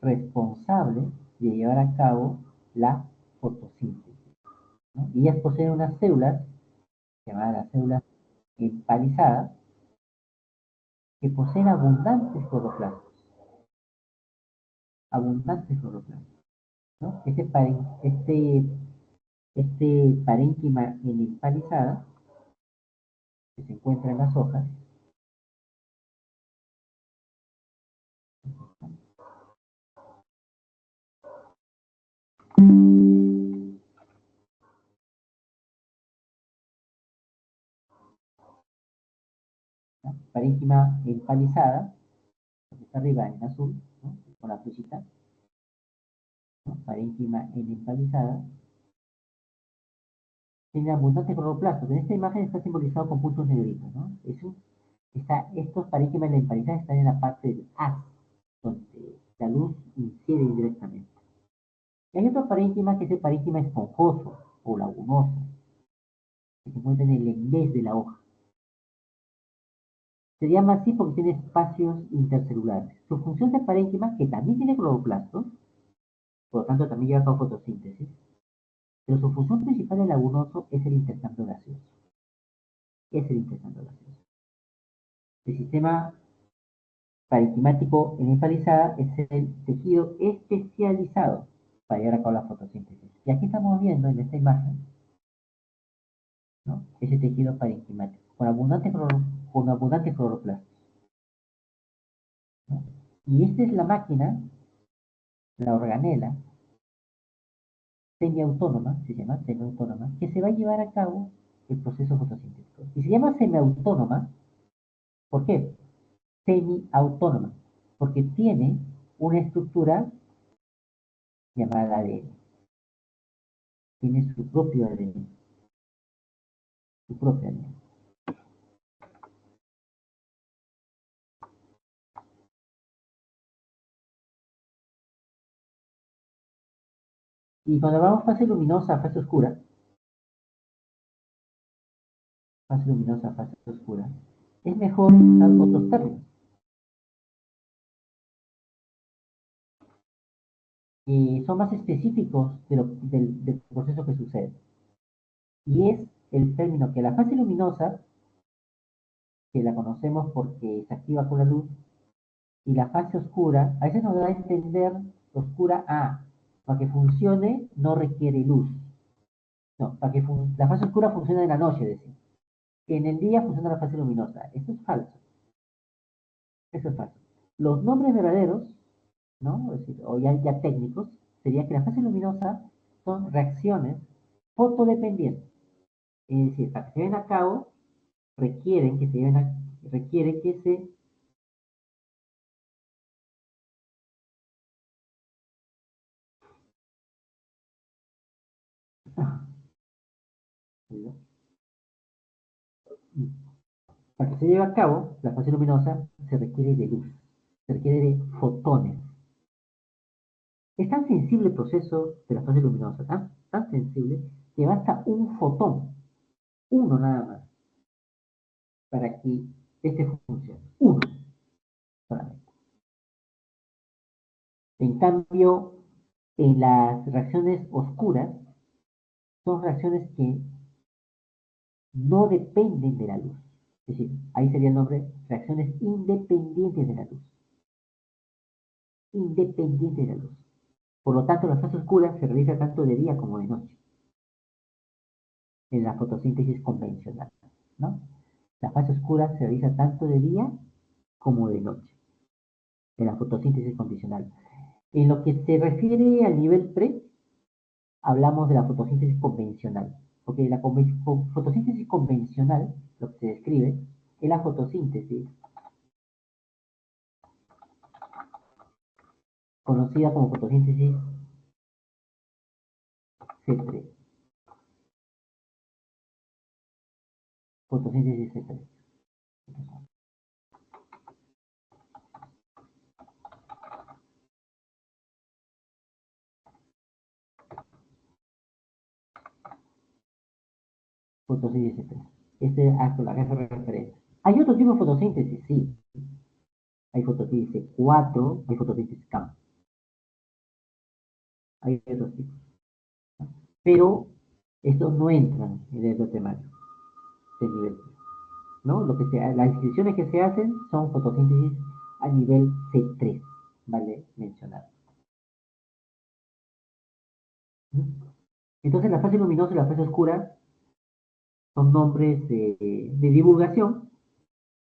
responsable de llevar a cabo la fotosíntesis, ¿no? Y ellas poseen unas células, llamadas las células empalizadas, que poseen abundantes cloroplastos, ¿no? Este parénquima en empalizada, que se encuentra en las hojas, ¿no? Parénquima empalizada, que está arriba en azul, ¿no? Con la flechita, ¿no? Parénquima en empalizada, tiene abundantes cloroplastos. En esta imagen está simbolizado con puntos negritos, ¿no? Estos parénquimas empalizadas están en la parte del haz, donde la luz incide indirectamente. Y hay otro parénquima que es el parénquima esponjoso o lagunoso, que se encuentra en el envés de la hoja. Se llama así porque tiene espacios intercelulares. Su función de parénquima, que también tiene cloroplastos, por lo tanto también lleva a cabo fotosíntesis, pero su función principal en lagunoso es el intercambio gaseoso. ¿Qué es el intercambio gaseoso? El sistema parenquimático en empalizada es el tejido especializado para llevar a cabo la fotosíntesis. Y aquí estamos viendo en esta imagen, ¿no? Ese tejido parenquimático con abundantes cloroplastos, ¿no? Y esta es la máquina, la organela, semiautónoma, se llama semiautónoma, que se va a llevar a cabo el proceso fotosintético. Y se llama semiautónoma, ¿por qué? Semiautónoma, porque tiene una estructura llamada ADN, tiene su propio ADN, su propio ADN. Y cuando vamos fase luminosa, fase oscura, fase luminosa, fase oscura, es mejor usar otros términos que son más específicos del proceso que sucede. Y es el término que la fase luminosa, que la conocemos porque se activa con la luz, y la fase oscura, a veces nos da a entender oscura para que funcione no requiere luz. No, la fase oscura funciona en la noche, decimos. En el día funciona la fase luminosa. Eso es falso. Eso es falso. Los nombres verdaderos, ¿no? Es decir, o ya técnicos, sería que la fase luminosa son reacciones fotodependientes. Es decir, para que se lleven a cabo, requiere que se para que se lleve a cabo la fase luminosa se requiere de luz, se requiere de fotones. Es tan sensible el proceso de la fase luminosa, tan sensible, que basta un fotón, uno nada más, para que este funcione. Uno solamente. En cambio, en las reacciones oscuras, son reacciones que no dependen de la luz. Es decir, ahí sería el nombre, reacciones independientes de la luz. Independientes de la luz. Por lo tanto, la fase oscura se realiza tanto de día como de noche en la fotosíntesis convencional, ¿no? La fase oscura se realiza tanto de día como de noche en la fotosíntesis convencional. En lo que se refiere al nivel pre, hablamos de la fotosíntesis convencional, Porque la fotosíntesis convencional, lo que se describe, es la fotosíntesis conocida como fotosíntesis C3. Fotosíntesis C3. Fotosíntesis C3. Este es a la que hace referencia. ¿Hay otro tipo de fotosíntesis? Sí. Hay fotosíntesis 4, hay fotosíntesis CAM. Hay otros tipos. Pero estos no entran en el temario de nivel 3. ¿No? Las inscripciones que se hacen son fotosíntesis a nivel C3, vale mencionar. Entonces la fase luminosa y la fase oscura son nombres de divulgación,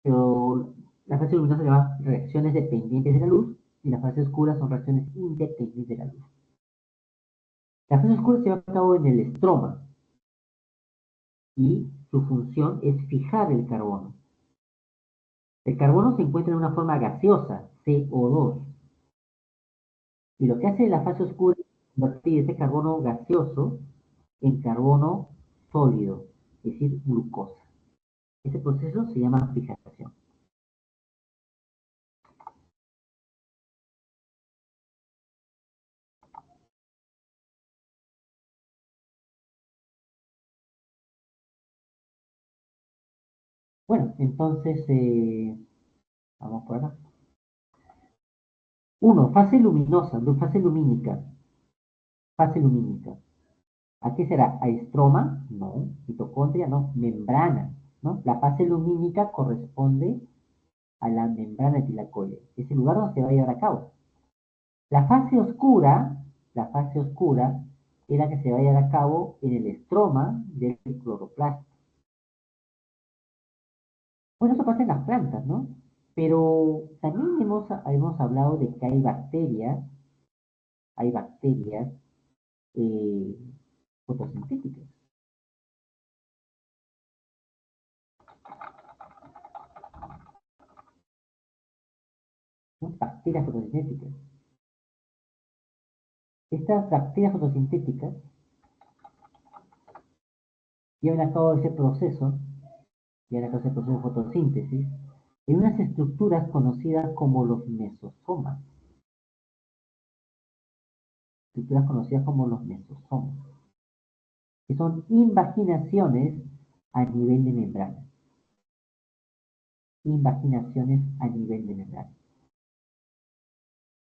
pero la fase luminosa se llama reacciones dependientes de la luz y la fase oscura son reacciones independientes de la luz. La fase oscura se lleva a cabo en el estroma y su función es fijar el carbono. El carbono se encuentra en una forma gaseosa, CO2, y lo que hace la fase oscura es convertir ese carbono gaseoso en carbono sólido, es decir, glucosa. Ese proceso se llama fijación. Bueno, entonces, vamos por acá. Uno, fase luminosa, fase lumínica. Fase lumínica. ¿A qué será? ¿A estroma? No. ¿Mitocondria? No. Membrana, ¿no? La fase lumínica corresponde a la membrana etilacoide. Es el lugar donde se va a llevar a cabo. La fase oscura es la que se va a llevar a cabo en el estroma del cloroplasto. Bueno, eso pasa en las plantas, ¿no? Pero también hemos hablado de que hay bacterias eh, fotosintéticas, ¿no? Bacterias fotosintéticas. Estas bacterias fotosintéticas llevan a cabo ese proceso, llevan a cabo ese proceso de fotosíntesis, en unas estructuras conocidas como los mesosomas. Estructuras conocidas como los mesosomas, que son invaginaciones a nivel de membrana. Invaginaciones a nivel de membrana,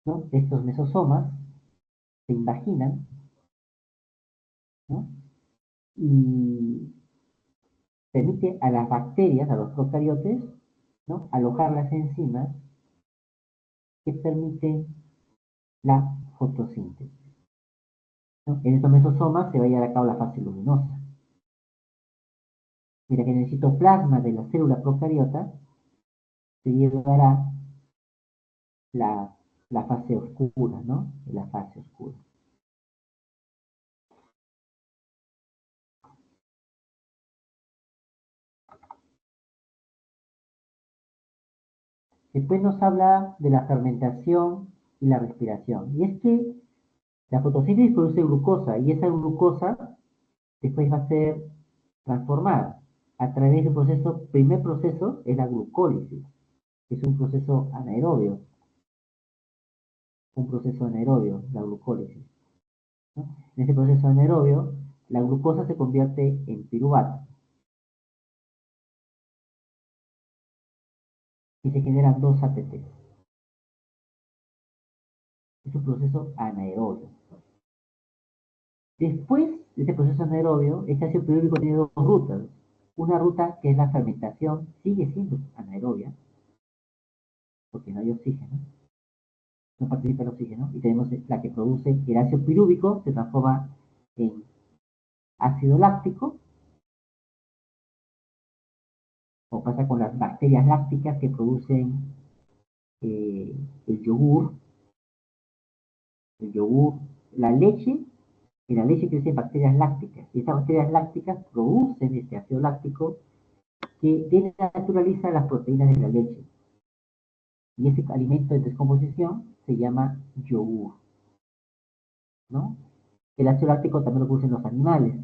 ¿no? Estos mesosomas se invaginan, ¿no? Y permite a las bacterias, a los procariotes, ¿no? Alojar las enzimas que permiten la fotosíntesis, ¿no? En estos mesosomas se va a llevar a cabo la fase luminosa. Mira que en el citoplasma de la célula procariota se llevará la, la fase oscura, ¿no? La fase oscura. Después nos habla de la fermentación y la respiración. Y es que la fotosíntesis produce glucosa y esa glucosa después va a ser transformada a través del proceso, primer proceso es la glucólisis, que es un proceso anaerobio, la glucólisis, ¿no? En este proceso anaerobio, la glucosa se convierte en piruvato y se generan dos ATP. Es un proceso anaerobio. Después de este proceso anaerobio, este ácido pirúvico tiene dos rutas. Una ruta que es la fermentación, sigue siendo anaerobia, porque no hay oxígeno, no participa el oxígeno, y tenemos la que produce el ácido pirúvico, se transforma en ácido láctico, o pasa con las bacterias lácticas que producen el yogur, la leche En la leche crecen bacterias lácticas y estas bacterias lácticas producen este ácido láctico que denaturaliza las proteínas de la leche. Y ese alimento de descomposición se llama yogur, ¿no? El ácido láctico también lo producen los animales.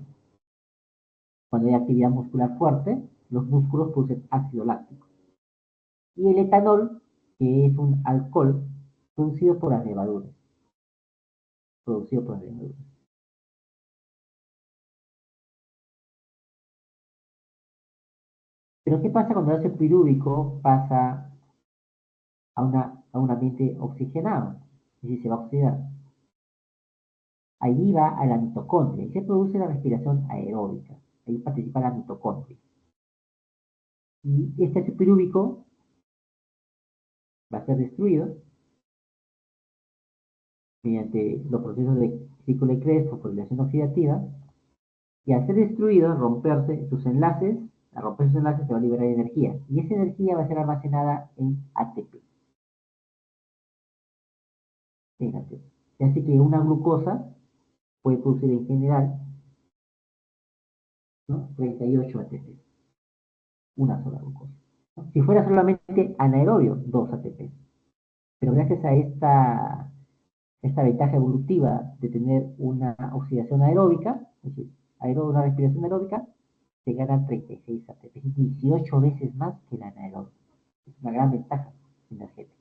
Cuando hay actividad muscular fuerte, los músculos producen ácido láctico. Y el etanol, que es un alcohol producido por las levaduras. Producido por las levaduras. Pero ¿qué pasa cuando el ácido pirúvico pasa a un ambiente oxigenado? Es decir, se va a oxidar. Allí va a la mitocondria y se produce la respiración aeróbica. Ahí participa la mitocondria. Y este ácido pirúvico va a ser destruido mediante los procesos de ciclo de Krebs o fosforilación oxidativa. Y al ser destruido, romperse sus enlaces, al romper sus enlaces se va a liberar energía. Y esa energía va a ser almacenada en ATP. Fíjate. Así que una glucosa puede producir en general, ¿no? 38 ATP. Una sola glucosa, ¿no? Si fuera solamente anaerobio, 2 ATP. Pero gracias a esta ventaja evolutiva de tener una oxidación aeróbica, es decir, una respiración aeróbica, se ganan 36 ATP, 18 veces más que la anaerobia. Es una gran ventaja energética.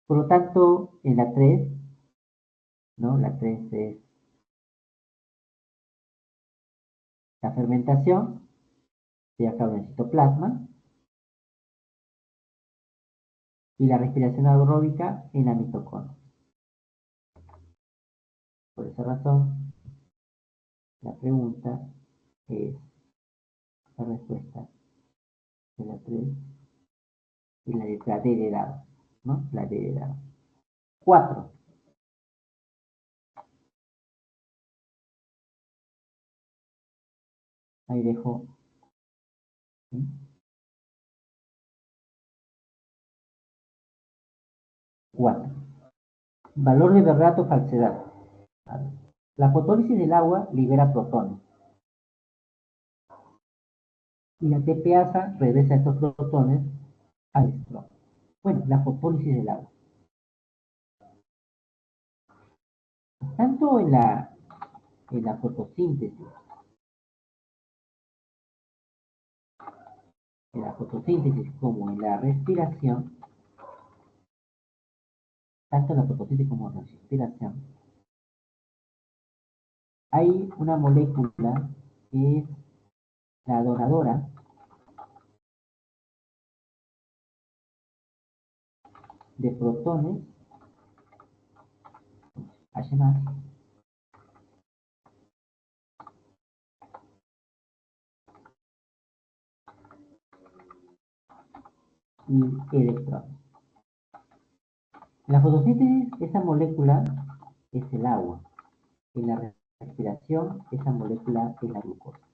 Por lo tanto, en la 3, ¿no? La 3 es la fermentación, se acaba en el citoplasma, y la respiración aeróbica en la mitocondria. Por esa razón, la pregunta es la respuesta de la 3 y la letra D de dado, ¿no? La D de dado. 4. Ahí dejo. ¿Sí? 4. Valor de verdad o falsedad. La fotólisis del agua libera protones y la TPasa regresa estos protones al electrón. Bueno, la fotólisis del agua. Tanto en la fotosíntesis, como en la respiración, tanto en la fotosíntesis como en la respiración, hay una molécula que es la donadora de protones H+, y electrones. En la fotosíntesis, esa molécula es el agua. En la respiración, esa molécula es la glucosa.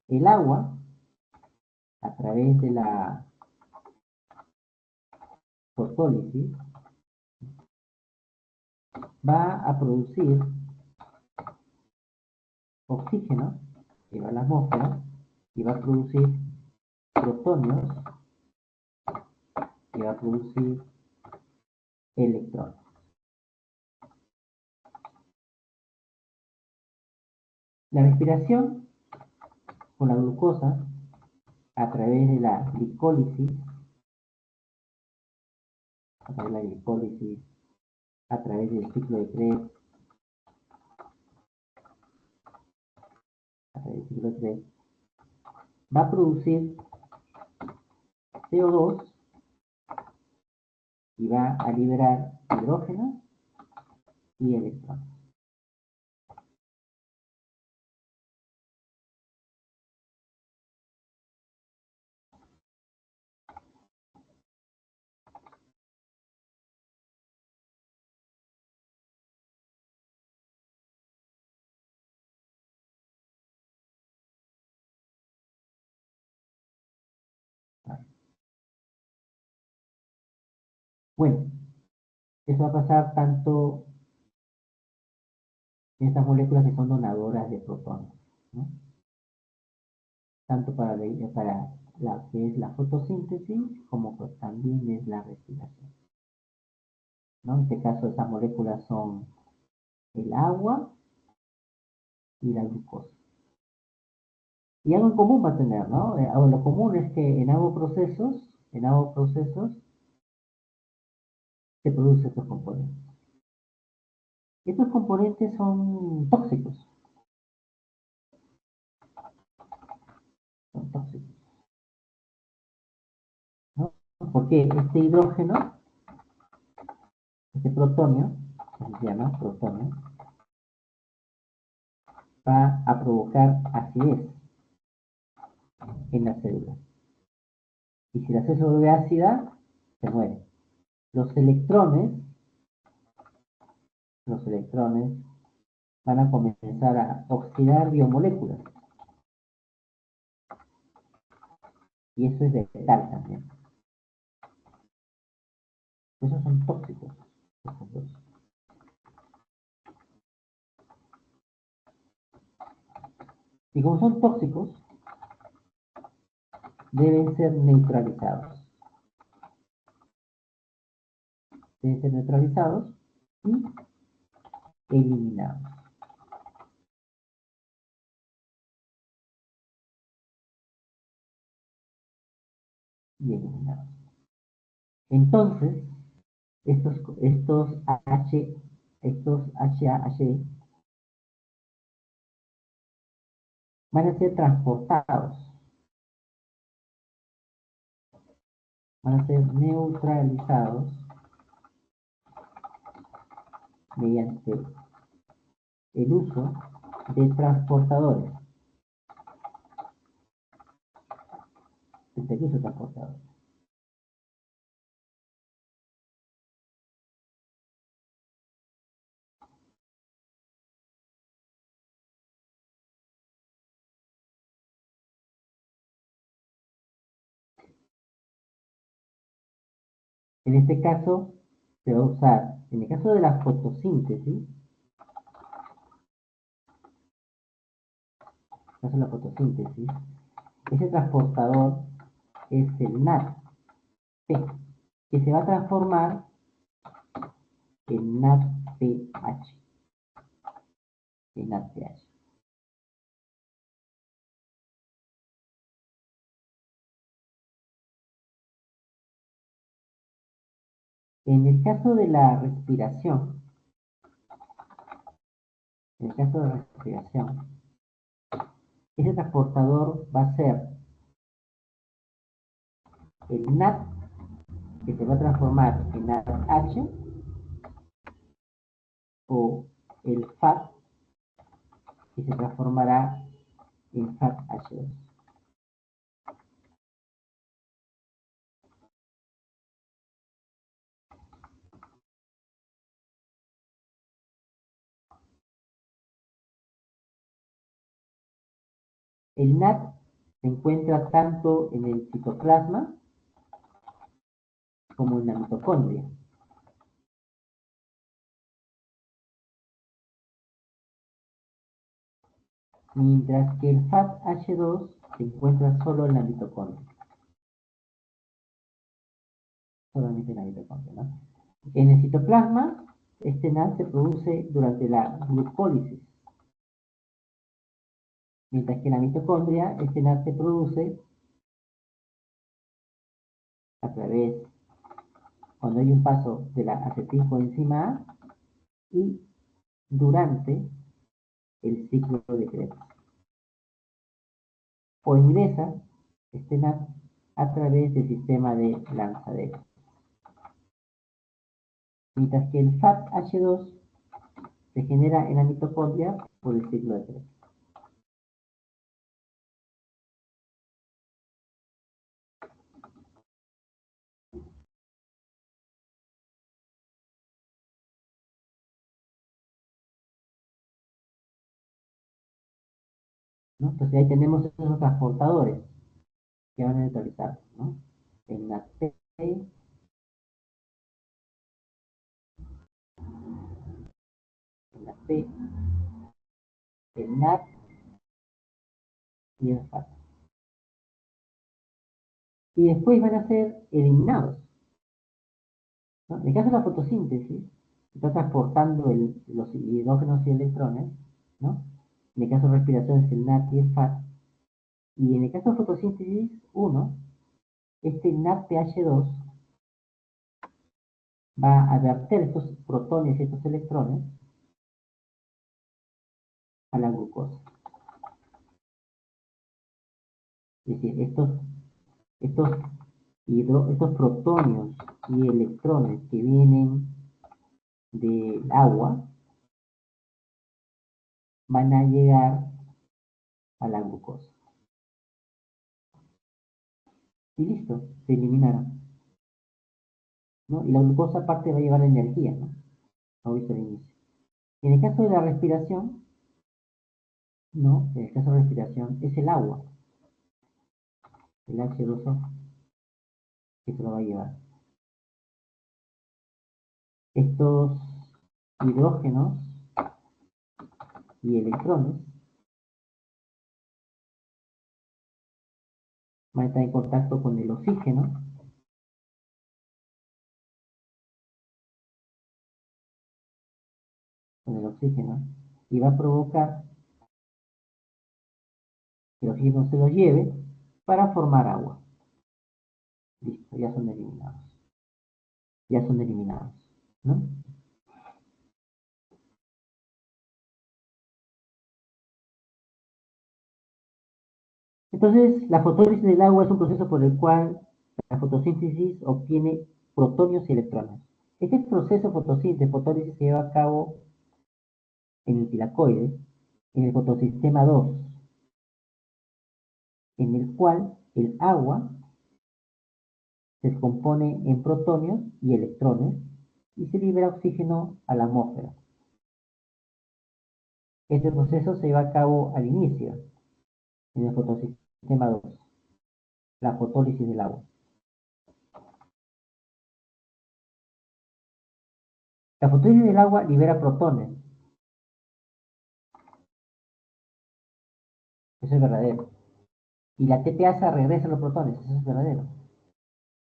El agua, a través de la fotólisis, va a producir oxígeno, que va a la atmósfera, y va a producir protonios, que va a producir electrones. La respiración con la glucosa, a través de la glicólisis, a través de la glicólisis, a través del ciclo de Krebs, a través del ciclo de Krebs, va a producir CO2 y va a liberar hidrógeno y electrones. Bueno, eso va a pasar tanto en estas moléculas que son donadoras de protones, ¿no? Tanto para la que es la fotosíntesis como pues, también es la respiración, ¿no? En este caso, esas moléculas son el agua y la glucosa. Y algo en común va a tener, ¿no? Lo común es que en ambos procesos se producen estos componentes. Estos componentes son tóxicos, son tóxicos, ¿no? Porque este hidrógeno, este protonio, que se llama protonio, va a provocar acidez en la célula. Y si la célula se vuelve ácida, se muere. Los electrones, los electrones van a comenzar a oxidar biomoléculas. Y eso es letal también. Esos son tóxicos. Esos dos. Y como son tóxicos, deben ser neutralizados. Deben ser neutralizados y eliminados. Y eliminados. Entonces, estos HAH van a ser transportados, van a ser neutralizados mediante el uso de transportadores. El uso de transportadores. En este caso, se va a usar, en el caso de la fotosíntesis, ese transportador es el NADP, que se va a transformar en NADPH. En NADPH. En el caso de la respiración, en el caso de la respiración, ese transportador va a ser el NAD, que se va a transformar en NADH, o el FAT, que se transformará en FATH2. El NAD se encuentra tanto en el citoplasma como en la mitocondria. Mientras que el FATH2 se encuentra solo en la mitocondria. Solamente en la mitocondria, ¿no? En el citoplasma, este NAD se produce durante la glucólisis, mientras que en la mitocondria, este NAD se produce a través, cuando hay un paso de la acetilcoenzima A y durante el ciclo de Krebs. O ingresa este NAD a través del sistema de lanzadera. Mientras que el FATH2 se genera en la mitocondria por el ciclo de Krebs. ¿No? Entonces ahí tenemos esos transportadores que van a neutralizar, ¿no? El NADP la P, el NAT y el FAT. Y después van a ser eliminados, ¿no? En el caso de la fotosíntesis, está transportando los hidrógenos y electrones, ¿no? En el caso de respiración es el NAT y el FAT. Y en el caso de fotosíntesis 1, este NADPH2 va a verter estos protones y estos electrones a la glucosa. Es decir, estos, estos protonios y electrones que vienen del agua van a llegar a la glucosa. Y listo, se eliminaron, ¿no? Y la glucosa aparte va a llevar energía, ¿no? Como viste al inicio. En el caso de la respiración, no, en el caso de respiración es el agua, el H2O, que se lo va a llevar. Estos hidrógenos y electrones van a estar en contacto con el oxígeno, y va a provocar que el oxígeno se los lleve para formar agua. Listo, ya son eliminados. Ya son eliminados, ¿no? Entonces, la fotólisis del agua es un proceso por el cual la fotosíntesis obtiene protonios y electrones. Este proceso de fotólisis se lleva a cabo en el tilacoide, en el fotosistema 2, en el cual el agua se descompone en protonios y electrones y se libera oxígeno a la atmósfera. Este proceso se lleva a cabo al inicio, en el fotosistema 2, la fotólisis del agua. La fotólisis del agua libera protones. Eso es verdadero. Y la TPasa regresa los protones. Eso es verdadero.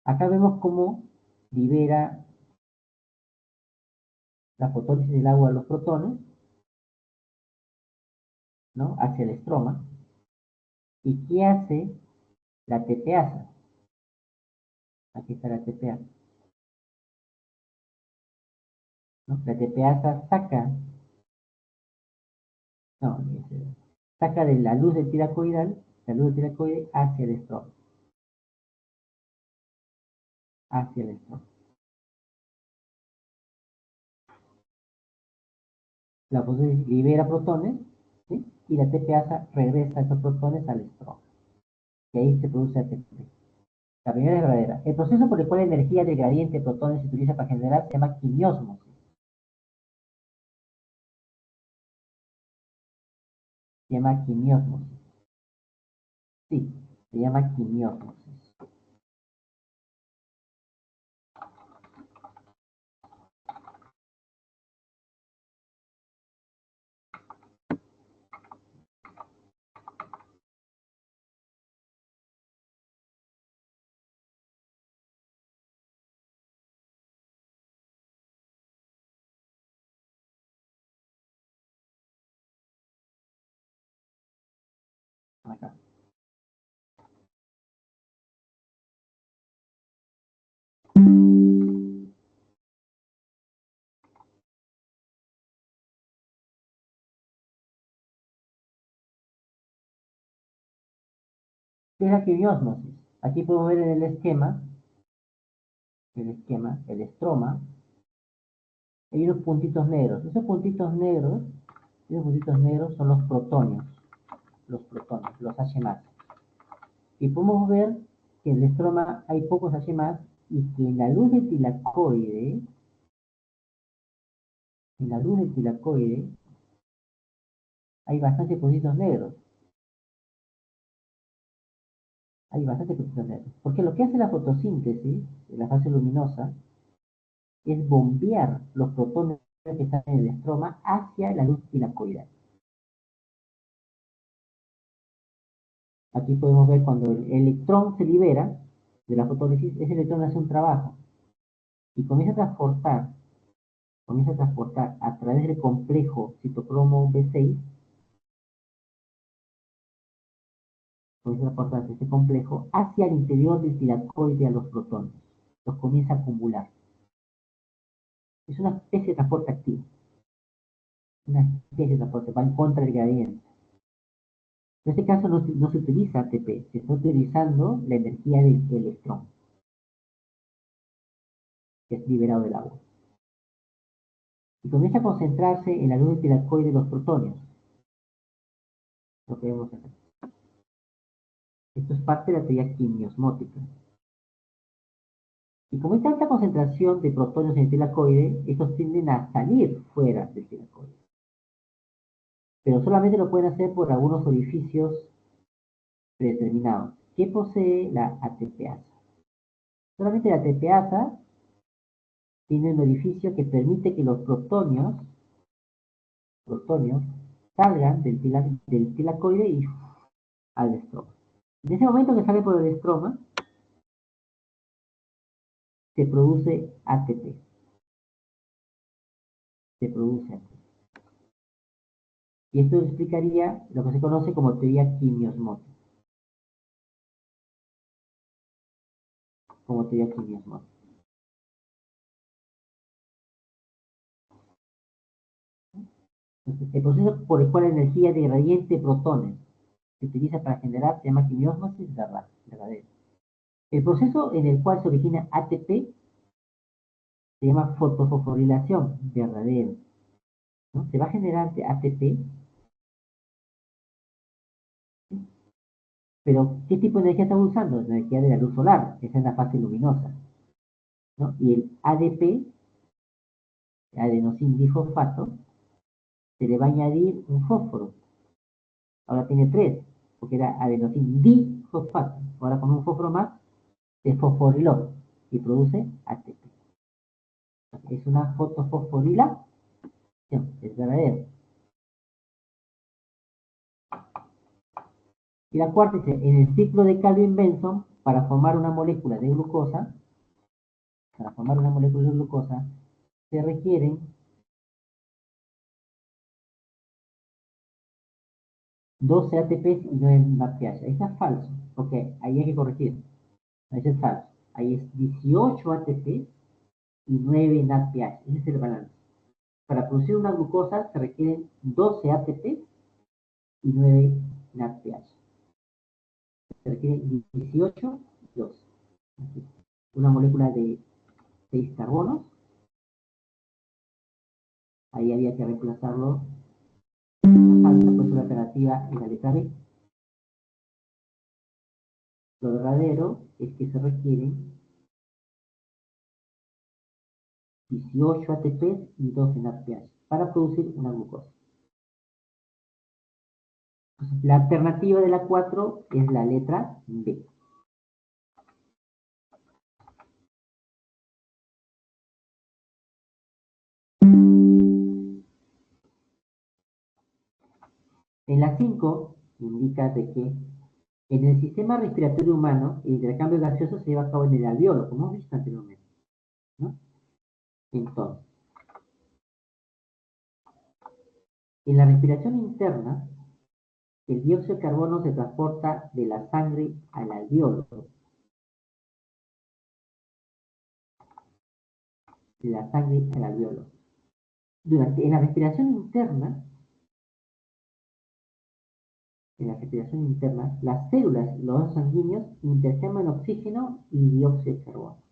Acá vemos cómo libera la fotólisis del agua los protones, ¿no? Hacia el estroma. ¿Y qué hace la TPasa? Aquí está la TPasa, ¿no? La TPasa saca, no, saca de la luz del tiracoidal, la luz del tiracoide hacia el estroma. Hacia el estroma. La fotólisis libera protones, ¿sí? Y la TPasa regresa esos protones al estroma. Y ahí se produce ATP. La primera es verdadera. El proceso por el cual la energía del gradiente de protones se utiliza para generar se llama quimiósmosis. Se llama quimiósmosis. Sí, se llama quimiósmosis. Acá. ¿Qué es la quimiósmosis? Aquí podemos ver en el estroma, hay unos puntitos negros. Esos puntitos negros son los protonios, los H+. Y podemos ver que en el estroma hay pocos H+, y que en la luz del tilacoide, hay bastantes puntitos negros. Hay bastantes puntitos negros. Porque lo que hace la fotosíntesis, en la fase luminosa, es bombear los protones que está en el estroma hacia la luz tilacoidal. Aquí podemos ver cuando el electrón se libera de la fotólisis, ese electrón hace un trabajo y comienza a transportar a través del complejo citocromo B6, comienza a transportar ese complejo hacia el interior del tilacoide a los protones, los comienza a acumular. Es una especie de transporte activo, una especie de transporte, va en contra del gradiente. En este caso no se utiliza ATP, se está utilizando la energía del electrón, que es liberado del agua. Y comienza a concentrarse en la luz del tilacoide de los protonios. Lo que vemos acá. Esto es parte de la teoría quimiosmótica. Y como hay tanta concentración de protonios en el tilacoide, estos tienden a salir fuera del tilacoide. Pero solamente lo pueden hacer por algunos orificios predeterminados. ¿Qué posee la ATPasa? Solamente la ATPasa tiene un orificio que permite que los protonios salgan del tilacoide y al estroma. En ese momento que sale por el estroma, se produce ATP. Se produce ATP. Y esto explicaría lo que se conoce como teoría quimiosmótica. Como teoría quimiosmótica. Entonces, el proceso por el cual la energía de gradiente de protones se utiliza para generar se llama quimiosmosis verdadera. El proceso en el cual se origina ATP se llama fotofosforilación verdadero, ¿no? Se va a generar ATP, pero ¿qué tipo de energía estamos usando? La energía de la luz solar, esa es la fase luminosa, ¿no? Y el ADP, adenosín difosfato, se le va a añadir un fósforo. Ahora tiene tres, porque era adenosín difosfato. Ahora con un fósforo más, se fosforiló y produce ATP. Es una fotofosforilación, es verdadero. Y la cuarta dice, en el ciclo de Calvin-Benson, para formar una molécula de glucosa, se requieren 12 ATPs y 9 NADPH. Ahí está falso, porque ahí hay que corregir. Ahí es falso. Ahí es 18 ATPs y 9 NADPH. Ese es el balance. Para producir una glucosa se requieren 12 ATPs y 9 NADPH. Se requieren 18 y 12. Una molécula de 6 carbonos. Ahí había que reemplazarlo. Falsa, pues la alternativa en la letra B. Lo verdadero es que se requieren 18 ATPs y 12 NADPH para producir una glucosa. Entonces, la alternativa de la 4 es la letra B. En la 5 indica de que en el sistema respiratorio humano el intercambio gaseoso se lleva a cabo en el alveolo, como hemos visto anteriormente, ¿no? Entonces, en la respiración interna, el dióxido de carbono se transporta de la sangre al alveolo, de la sangre al alveolo. En la respiración interna, las células, los vasos sanguíneos, intercambian oxígeno y dióxido de carbono.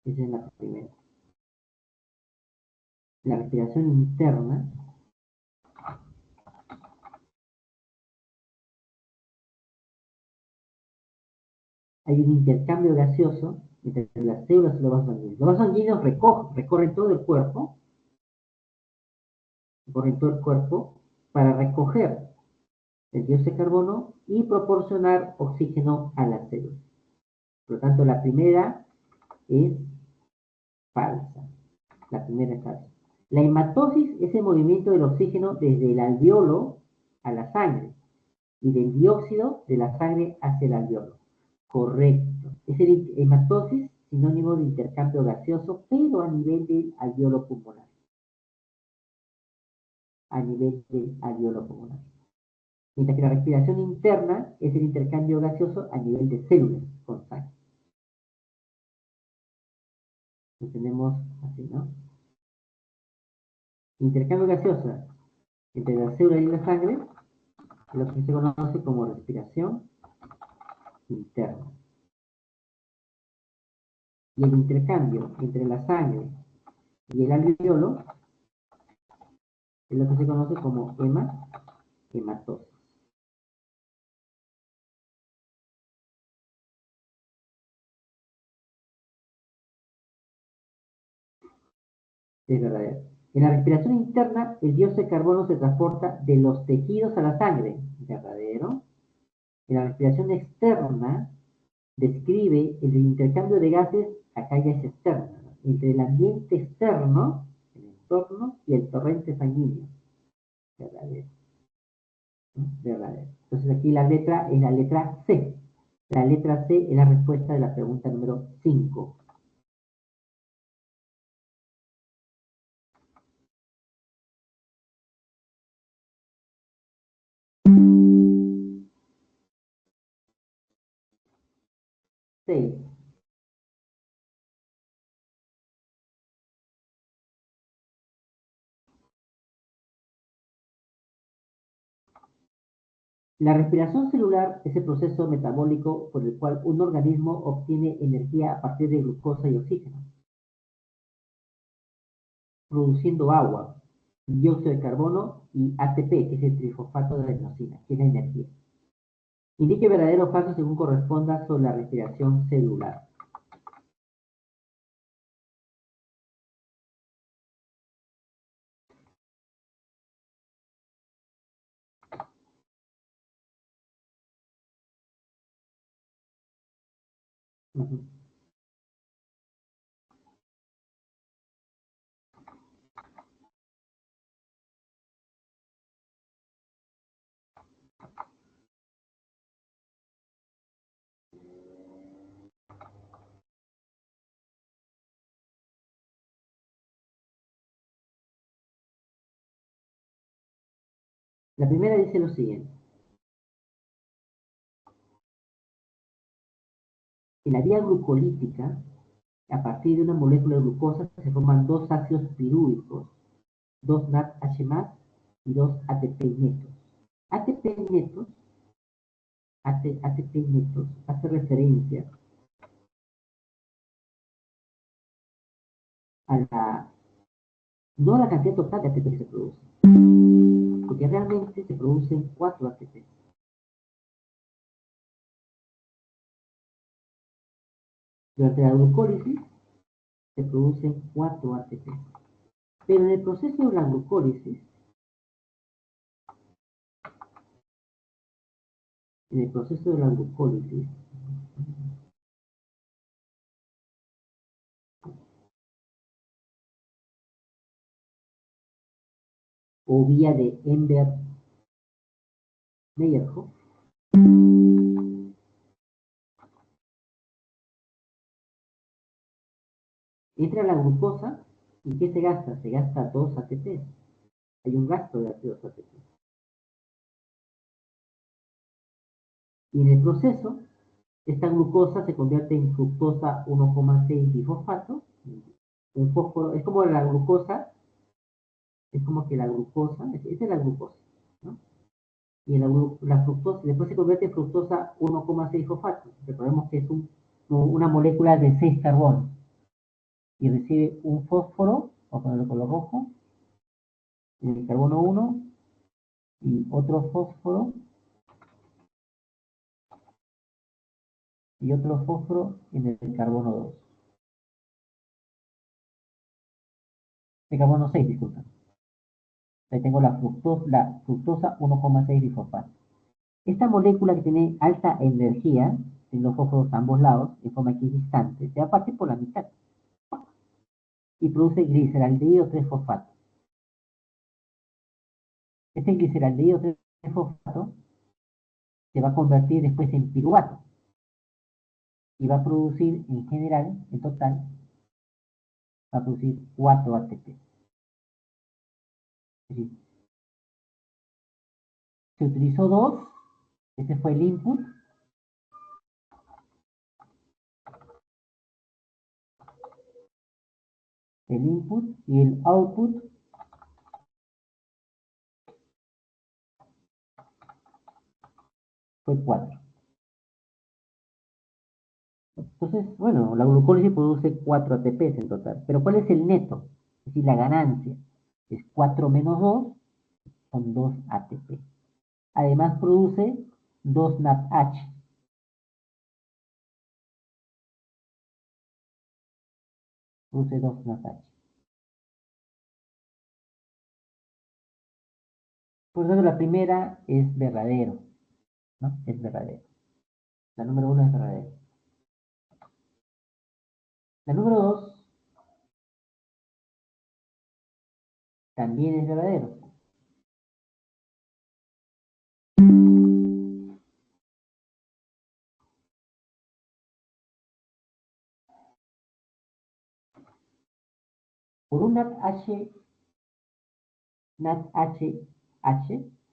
Esa es la primera. La respiración interna, hay un intercambio gaseoso entre las células y los vasos sanguíneos. Los vasos sanguíneos recorren todo el cuerpo por todo el cuerpo para recoger el dióxido de carbono y proporcionar oxígeno a las células. Por lo tanto, la primera es falsa. La primera es falsa. La hematosis es el movimiento del oxígeno desde el alveolo a la sangre y del dióxido de la sangre hacia el alveolo. Correcto. Es el hematosis, sinónimo de intercambio gaseoso, pero a nivel del alveolo pulmonar. A nivel del alveolo pulmonar. Mientras que la respiración interna es el intercambio gaseoso a nivel de células con sangre. Lo tenemos así, ¿no? Intercambio gaseoso entre la célula y la sangre es lo que se conoce como respiración interna. Y el intercambio entre la sangre y el alveolo es lo que se conoce como hematosis. Es verdadero. En la respiración interna, el dióxido de carbono se transporta de los tejidos a la sangre. Verdadero. En la respiración externa, describe el intercambio de gases, acá ya es externa, ¿no? Entre el ambiente externo, el entorno, y el torrente sanguíneo. Verdadero. ¿No? Verdadero. Entonces aquí la letra es la letra C. La letra C es la respuesta de la pregunta número 5. Seis. La respiración celular es el proceso metabólico por el cual un organismo obtiene energía a partir de glucosa y oxígeno, produciendo agua, dióxido de carbono y ATP, que es el trifosfato de adenosina, que es la energía. Indique verdadero o falso según corresponda sobre la respiración celular. Ujú. La primera dice lo siguiente. En la vía glucolítica, a partir de una molécula de glucosa, se forman dos ácidos pirúvicos, dos NADH+, y dos ATP netos. ATP netos, ATP netos hace referencia a no a la cantidad total de ATP que se produce, porque realmente se producen 4 ATP. Durante la glucólisis se producen 4 ATP. Pero en el proceso de la glucólisis, en el proceso de la glucólisis, o vía de Emberg-Meyerhof, entra la glucosa y ¿qué se gasta? Se gasta 2 ATP. Hay un gasto de 2 ATP. Y en el proceso, esta glucosa se convierte en fructosa 1,6 bifosfato. Un fósforo, es como la glucosa, es como que la glucosa, esa es la glucosa, ¿no? Y la fructosa, después se convierte en fructosa 1,6 fosfato. Recordemos que es una molécula de 6 carbonos. Y recibe un fósforo, vamos a ponerlo color rojo, en el carbono 1, y otro fósforo, y otro fósforo en el carbono 2. El carbono 6, disculpa. Ahí tengo la fructosa 1,6 bifosfato. Esta molécula que tiene alta energía, tiene los fósforos a ambos lados, en forma equidistante, se va a partir por la mitad y produce gliceraldehído 3-fosfato. Este gliceraldehído 3-fosfato se va a convertir después en piruvato y va a producir en general, en total, va a producir 4 ATP. Es decir, se utilizó 2, este fue el input y el output fue 4. Entonces, bueno, la glucólisis produce 4 ATPs en total. Pero ¿cuál es el neto? Es decir, la ganancia. Es 4 menos 2, son 2 ATP. Además produce 2 NADH. Produce 2 NADH. Por eso la primera es verdadero, ¿no? Es verdadero. La número 1 es verdadero. La número 2 también es verdadero. Por un NADH,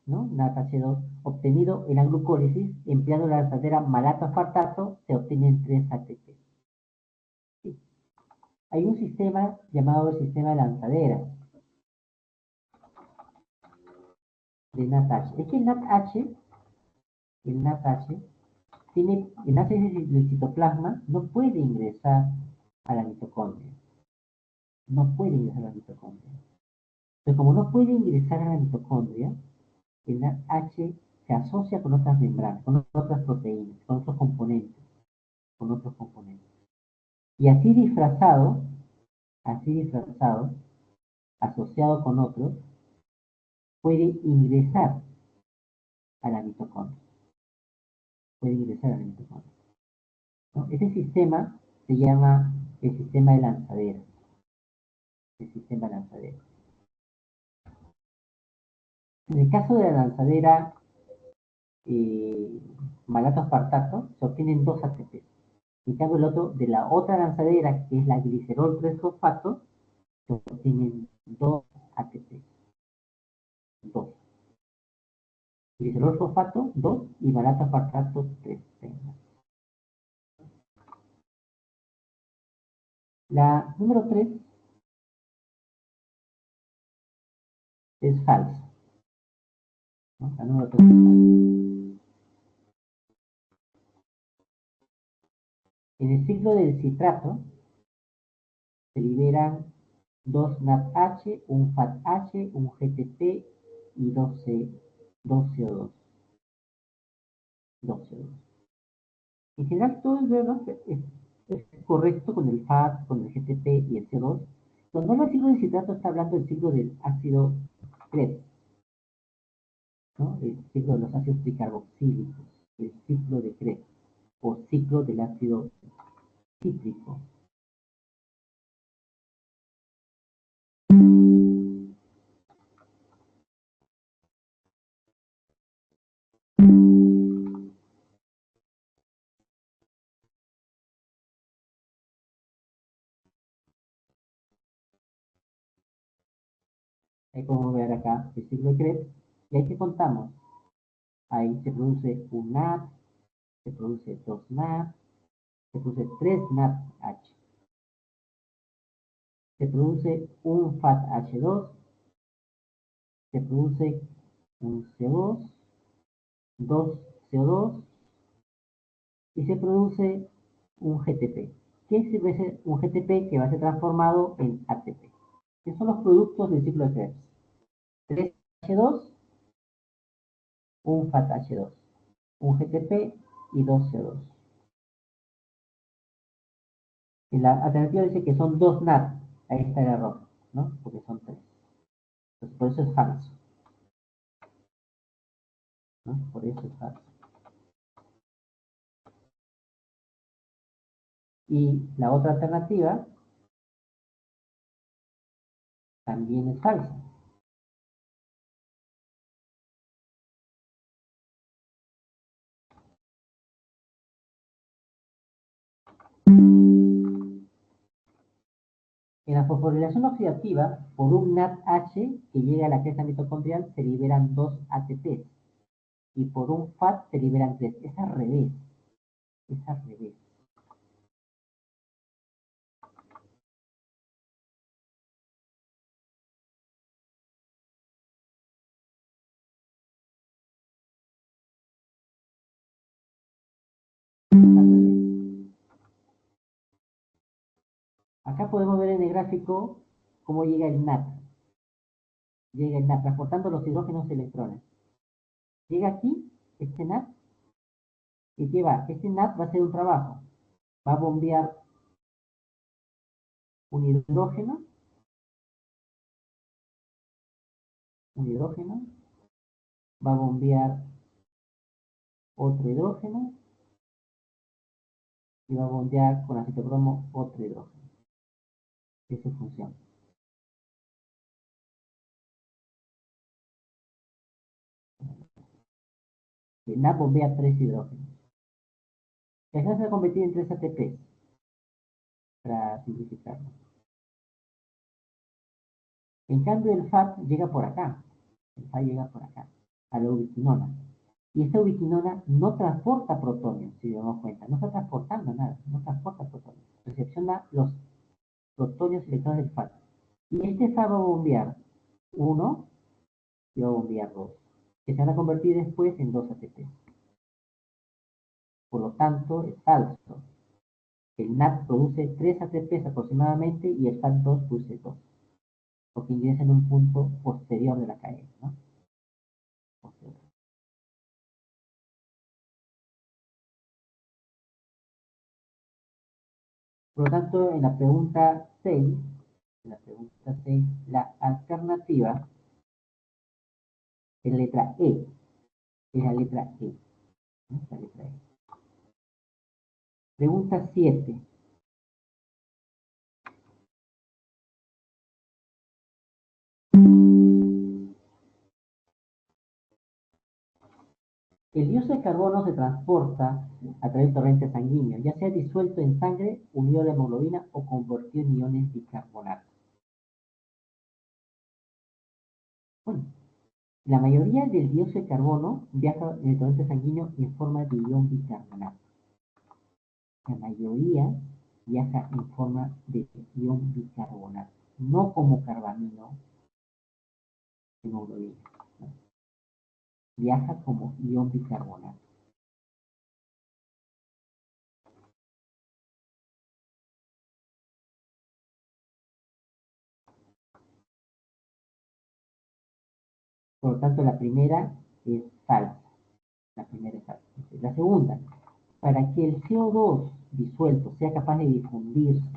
¿no? NADH2 obtenido en la glucólisis, empleando la lanzadera malato-aspartato, se obtienen 3 ATP. Sí. Hay un sistema llamado el sistema de lanzadera de NADH. Es que el NADH tiene, el NADH del citoplasma no puede ingresar a la mitocondria. No puede ingresar a la mitocondria. Entonces, como no puede ingresar a la mitocondria, el NADH se asocia con otras membranas, con otras proteínas, con otros componentes, con otros componentes. Y así disfrazado, asociado con otros, puede ingresar a la mitocondria. Puede ingresar a la mitocondria, ¿no? Ese sistema se llama el sistema de lanzadera. El sistema de lanzadera. En el caso de la lanzadera eh, malato-aspartato, se obtienen 2 ATP. En cambio, el otro, de la otra lanzadera, que es la glicerol 3-fosfato, se obtienen 2 ATP. 2. Glicerol fosfato 2 y malato-aspartato 3. La número 3 es falsa, ¿no? La número 3 es falsa. En el ciclo del citrato se liberan 2 NADH, un FATH, un GTP y 2 CO2. 2 CO2. En general, todo es correcto con el FAT, con el GTP y el CO2. Cuando habla del ciclo del citrato, está hablando del ciclo del ácido Krebs, ¿no? El ciclo de los ácidos tricarboxílicos, el ciclo de Krebs, o ciclo del ácido cítrico. Ahí podemos ver acá el ciclo de Krebs, y ahí que contamos. Ahí se produce un NAD, se produce 2 NAD, se produce 3 NADH, se produce un FATH2, se produce un CO2, 2 CO2 y se produce un GTP. ¿Qué es un GTP que va a ser transformado en ATP? ¿Qué son los productos del ciclo de Krebs? 3H2, un FATH2, un GTP y 2 CO2. Y la alternativa dice que son 2 NAD. Ahí está el error, ¿no? Porque son 3. Pues por eso es falso, ¿no? Por eso es falso. Y la otra alternativa también es falsa. En la fosforilación oxidativa, por un NADH que llega a la cresta mitocondrial se liberan 2 ATPs y por un FAT se liberan 3. Es al revés. Es al revés. Es al revés. Acá podemos ver en el gráfico cómo llega el NAD. Llega el NAD transportando los hidrógenos y electrones. Llega aquí, este NAD, y ¿qué va? Este NAD va a hacer un trabajo. Va a bombear un hidrógeno, va a bombear otro hidrógeno y va a bombear con ácido cromo otro hidrógeno. Esa es su función. El NAD bombea 3 hidrógenos. El gas se va a convertir en 3 ATPs, para simplificarlo. En cambio, el FAT llega por acá. El FAT llega por acá, a la ubiquinona. Y esta ubiquinona no transporta protonios, si nos damos cuenta. No está transportando nada, no transporta protonios. Recepciona los protonios y electrones del FAT. Y este FAT va a bombear 1 y va a bombear 2, que se van a convertir después en 2 ATP. Por lo tanto, es falso. El NAD produce 3 ATPs aproximadamente y el FAT2 produce 2, porque ingresa en un punto posterior de la cadena, ¿no? Posterior. Por lo tanto, en la pregunta 6, la alternativa es la letra E. Es la letra E. ¿No? La letra E. Pregunta 7. El dióxido de carbono se transporta a través del torrente sanguíneo, ya sea disuelto en sangre, unido a la hemoglobina o convertido en iones bicarbonato. Bueno, la mayoría del dióxido de carbono viaja en el torrente sanguíneo en forma de ion bicarbonato. La mayoría viaja en forma de ion bicarbonato, no como carbamino hemoglobina. ¿No? Viaja como ion bicarbonato. Por lo tanto, la primera es falsa. La primera es falsa. La segunda, para que el CO2 disuelto sea capaz de difundirse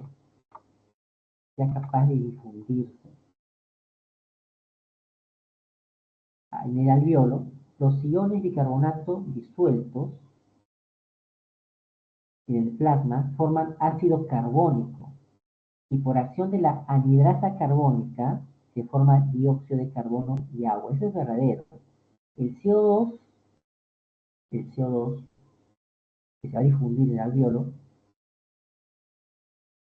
en el alveolo, los iones bicarbonato disueltos en el plasma forman ácido carbónico y por acción de la anhidrasa carbónica se forma dióxido de carbono y agua. Eso es verdadero. El CO2, el CO2 que se va a difundir en el alveolo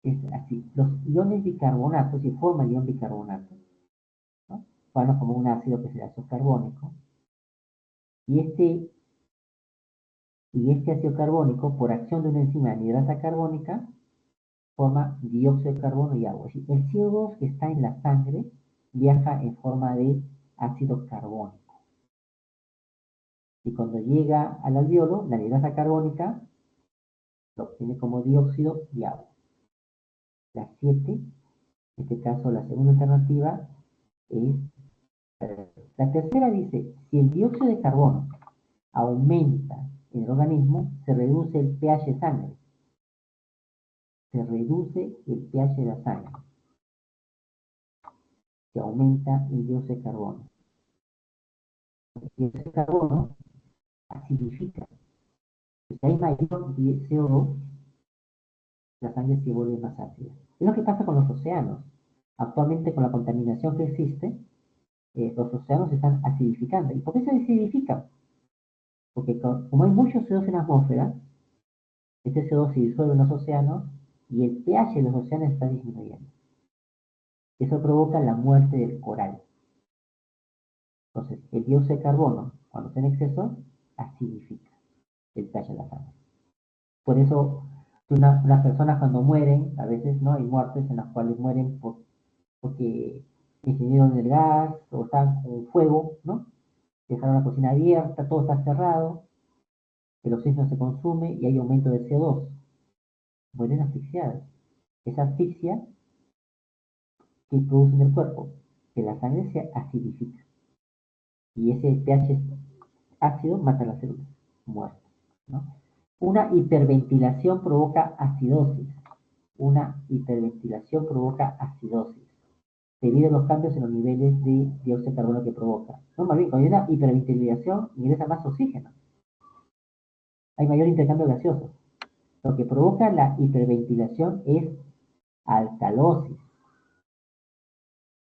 es así. Los iones bicarbonato, si forman ion bicarbonato, ¿no? Van a formar un ácido que es el ácido carbónico. Y este ácido carbónico, por acción de una enzima anhidrasa carbónica, forma dióxido de carbono y agua. Es decir, el CO2 que está en la sangre viaja en forma de ácido carbónico. Y cuando llega al alveolo, la anhidrasa carbónica lo obtiene como dióxido y agua. La 7, en este caso la segunda alternativa, es la tercera dice, si el dióxido de carbono aumenta en el organismo, se reduce el pH de sangre. Se reduce el pH de la sangre. que aumenta el dióxido de carbono. El dióxido de carbono acidifica. Si hay mayor CO2, la sangre se vuelve más ácida. Es lo que pasa con los océanos. Actualmente, con la contaminación que existe, los océanos se están acidificando. ¿Y por qué se acidifican? Porque como hay mucho CO2 en la atmósfera, este CO2 se disuelve en los océanos y el pH de los océanos está disminuyendo. Eso provoca la muerte del coral. Entonces, el dióxido de carbono, cuando está en exceso, acidifica el pH de la sangre. Por eso, las personas cuando mueren, a veces no hay muertes en las cuales mueren porque incidieron el gas o están con fuego, ¿no? Dejaron la cocina abierta, todo está cerrado, el oxígeno se consume y hay aumento de CO2. Mueren asfixiadas. Esa asfixia que produce en el cuerpo, que la sangre se acidifica. Y ese pH ácido mata las células muertas, ¿no? Una hiperventilación provoca acidosis. Una hiperventilación provoca acidosis, debido a los cambios en los niveles de dióxido de carbono que provoca. No, más bien, cuando hay una hiperventilación, ingresa más oxígeno. Hay mayor intercambio gaseoso. Lo que provoca la hiperventilación es alcalosis.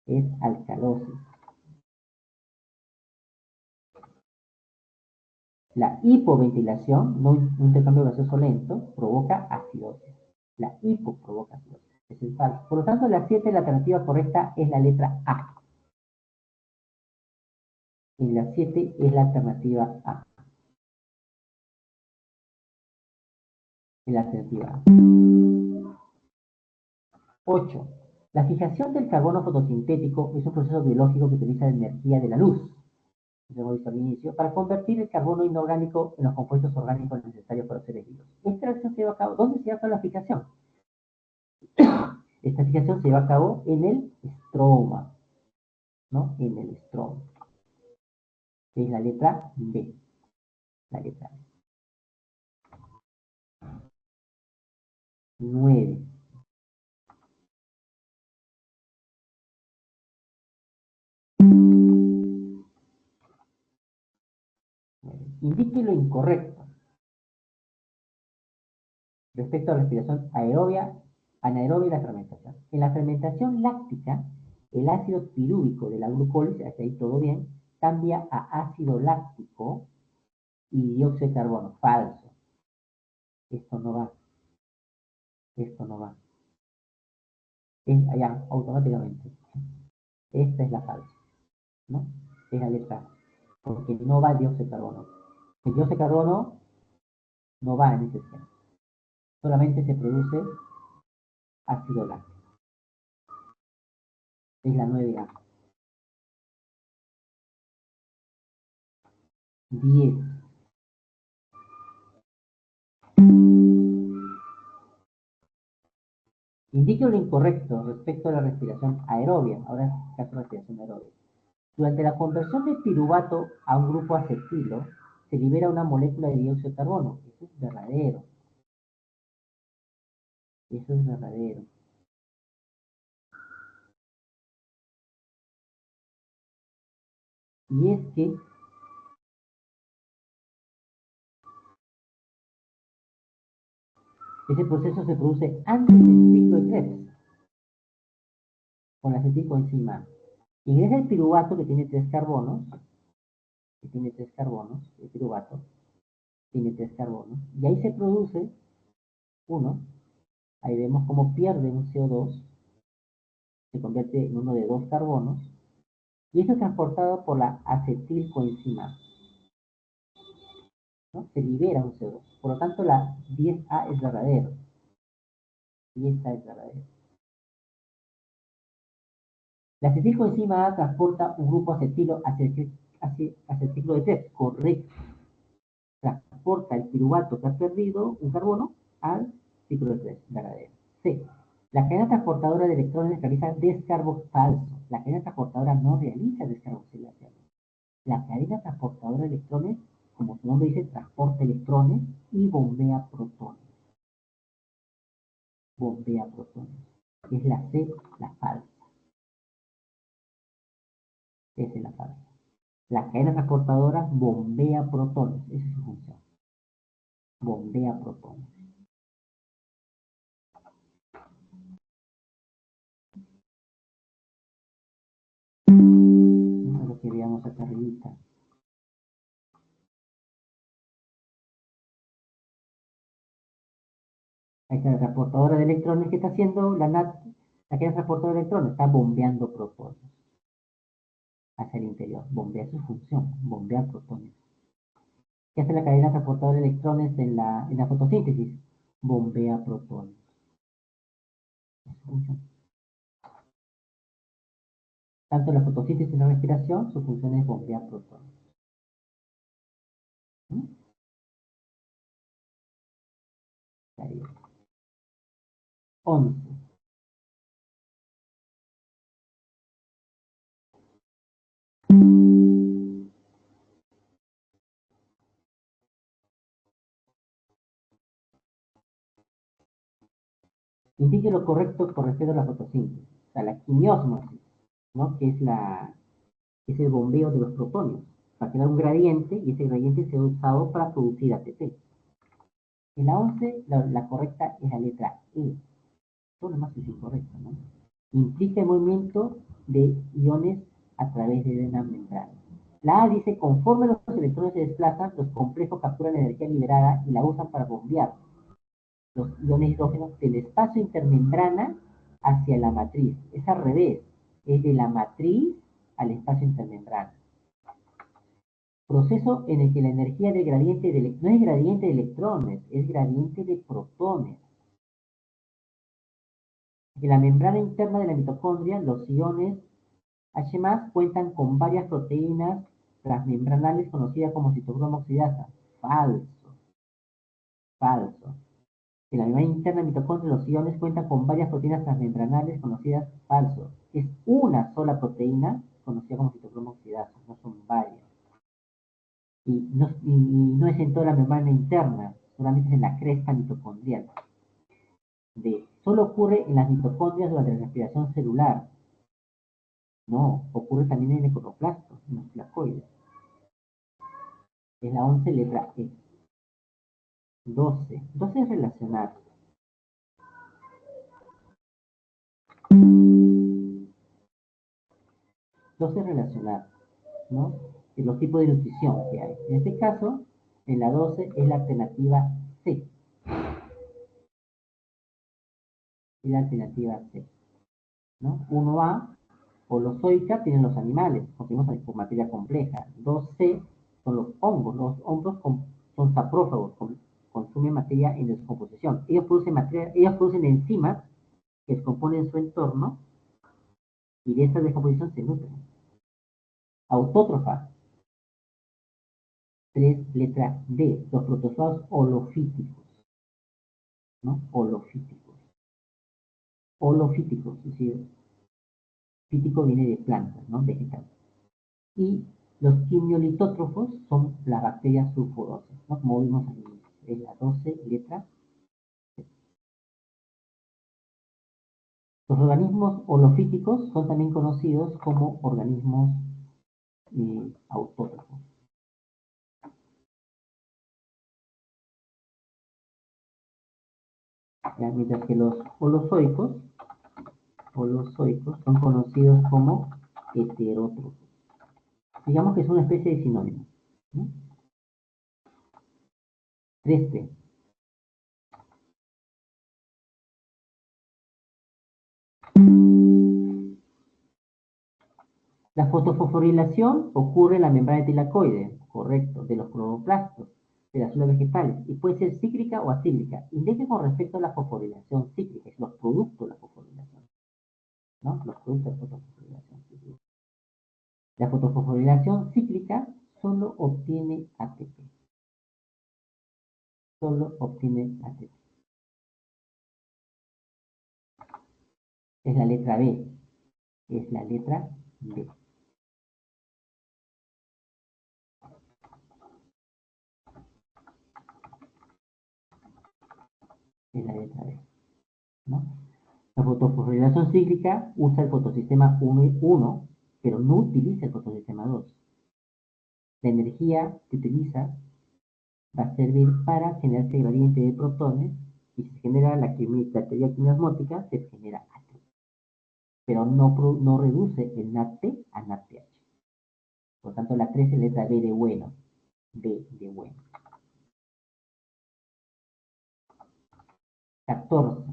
Es alcalosis. La hipoventilación, no un intercambio gaseoso lento, provoca acidosis. La hipo provoca acidosis. Es el falso. Por lo tanto, la 7, la alternativa correcta es la letra A. Y la 7 es la alternativa A. Es la alternativa A. 8. La fijación del carbono fotosintético es un proceso biológico que utiliza la energía de la luz, como hemos visto al inicio, para convertir el carbono inorgánico en los compuestos orgánicos necesarios para los seres vivos. Esta reacción se lleva a cabo, ¿dónde se lleva a cabo la fijación? Esta fijación se lleva a cabo en el estroma, ¿no? En el estroma. Es la letra B. La letra B. 9. Indique lo incorrecto respecto a la respiración aerobia, anaerobia y la fermentación. En la fermentación láctica, el ácido pirúvico de la glucólisis, hasta ahí todo bien, cambia a ácido láctico y dióxido de carbono. Falso. Esto no va. Esto no va. Es allá, automáticamente. Esta es la falsa, ¿no? Es la letra A, porque no va dióxido de carbono. El dióxido de carbono no va en ese esquema. Solamente se produce ácido láctico. Es la 9A. 10. Indique lo incorrecto respecto a la respiración aerobia. Ahora es caso de respiración aerobia. Durante la conversión de piruvato a un grupo acetilo, se libera una molécula de dióxido de carbono. Eso es verdadero. Eso es verdadero. Y es que ese proceso se produce antes del ciclo de Krebs, con la acetilcoenzima. Ingresa el piruvato que tiene 3 carbonos, el piruvato tiene 3 carbonos, y ahí se produce uno, ahí vemos cómo pierde un CO2, se convierte en uno de 2 carbonos, y eso es transportado por la acetilcoenzima, ¿no? Se libera un CO2. Por lo tanto, la 10A es verdadero. 10A es verdadero. La acetilcoenzima A transporta un grupo acetilo hacia el ciclo de Krebs, correcto. Transporta el piruvato que ha perdido un carbono al ciclo de Krebs, verdadero. C. La cadena transportadora de electrones realiza falso. La cadena transportadora no realiza descarboxilación. La cadena transportadora de electrones, como su nombre dice, transporta electrones y bombea protones. Bombea protones. Es la C, la falsa. Esa es la fábrica. La cadena transportadora bombea protones. Esa es su función. Bombea protones. Eso es lo que veíamos acá arriba. Ahí está la transportadora de electrones que está haciendo la cadena transportadora de electrones. Está bombeando protones hacia el interior. Bombea su función, bombear protones. ¿Qué hace la cadena transportadora de electrones en la fotosíntesis? Bombea protones. Es su función. Tanto en la fotosíntesis como en la respiración, su función es bombear protones. ¿Mm? Ahí. 11. Indique lo correcto con respecto a la fotosíntesis. O sea, la quimiosmosis, ¿no? Que es el bombeo de los protones, para crear un gradiente y ese gradiente sea usado para producir ATP. En la 11, la correcta es la letra E. Todo lo demás es incorrecto, ¿no? Implica el movimiento de iones a través de una membrana. La A dice, conforme los electrones se desplazan, los complejos capturan la energía liberada y la usan para bombear los iones hidrógenos del espacio intermembrana hacia la matriz. Es al revés, es de la matriz al espacio intermembrana. Proceso en el que la energía del gradiente no es gradiente de electrones, es gradiente de protones. En la membrana interna de la mitocondria, los iones H+ cuentan con varias proteínas transmembranales conocidas como citocromo oxidasa. Falso, falso. En la membrana interna de la mitocondria, los iones cuentan con varias proteínas transmembranales conocidas. Falso. Es una sola proteína conocida como citocromo oxidasa, no son varias. Y no es en toda la membrana interna, solamente es en la cresta mitocondrial. Solo ocurre en las mitocondrias durante la respiración celular. No, ocurre también en el cloroplasto, en los placoides. Es la 11, letra E. 12. 12 es relacionar. 12 es relacionar, ¿no? De los tipos de nutrición que hay. En este caso, en la 12 es la alternativa C. Es la alternativa C, ¿no? 1A, holozoica, tienen los animales, conseguimos por materia compleja. 2C son los hongos. Los hongos son saprófagos, consumen materia en descomposición. Ellos producen enzimas que descomponen su entorno y de esta descomposición se nutren. Autótrofa, 3, letra D, los protozoos holofíticos, ¿no? Holofíticos. Holofíticos, es decir, fítico viene de plantas, ¿no? Vegetales. Y los quimiolitótrofos son las bacterias sulfurosas, ¿no? Como vimos aquí, es la 12, letra C. Los organismos holofíticos son también conocidos como organismos autótrofos. ¿Ya? Mientras que los holozoicos son conocidos como heterótrofos. Digamos que es una especie de sinónimo, ¿no? 3T. La fotofosforilación ocurre en la membrana tilacoide, correcto, de los cloroplastos de las células vegetales y puede ser cíclica o acíclica. Indique con respecto a la fosforilación cíclica, es los productos de la fosforilación, ¿no? Los productos de la fotofosforilación cíclica. La fotofosforilación cíclica solo obtiene ATP. Solo obtiene ATP. Es la letra B. Es la letra B. Es la letra B, ¿no? La fotofosforilación cíclica usa el fotosistema 1, pero no utiliza el fotosistema 2. La energía que utiliza va a servir para generar ese gradiente de protones y si se genera la teoría quimiosmótica, se genera H, pero no reduce el NADP a NADPH. Por lo tanto, la 3 es letra B de bueno. B de bueno. 14.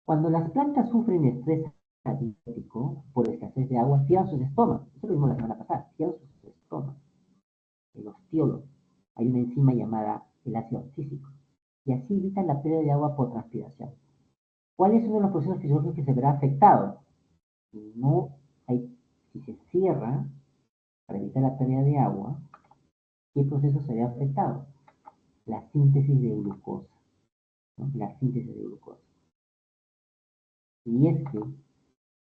Cuando las plantas sufren estrés abiótico por escasez de agua, cierran sus estómagos. Eso lo vimos la semana pasada. Cierran sus estómagos. El ostiolo. Hay una enzima llamada el ácido cítrico. Y así evitan la pérdida de agua por transpiración. ¿Cuál es uno de los procesos fisiológicos que se verá afectado? No hay, si se cierra para evitar la pérdida de agua, ¿qué proceso se ve afectado? La síntesis de glucosa, ¿no? La síntesis de glucosa. Y es que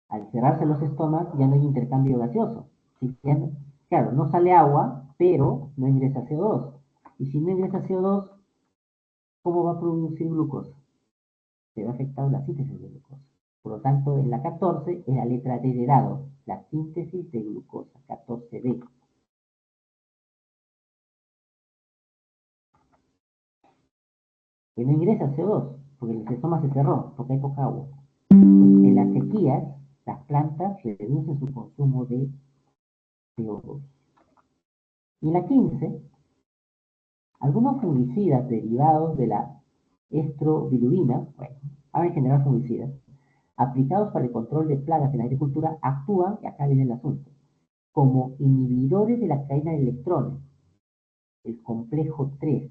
al cerrarse los estómagos ya no hay intercambio gaseoso. ¿Sí? Claro, no sale agua, pero no ingresa CO2. Y si no ingresa CO2, ¿cómo va a producir glucosa? Se ve afectado la síntesis de glucosa. Por lo tanto, en la 14 es la letra D de dado, la síntesis de glucosa, 14D. Que no ingresa CO2, porque el sistema se cerró, porque hay poca agua. En las sequías, las plantas reducen su consumo de CO2. Y en la 15, algunos fungicidas derivados de la estrobilurina, bueno, en general fungicidas, aplicados para el control de plagas en la agricultura, actúan, y acá viene el asunto, como inhibidores de la cadena de electrones, el complejo 3,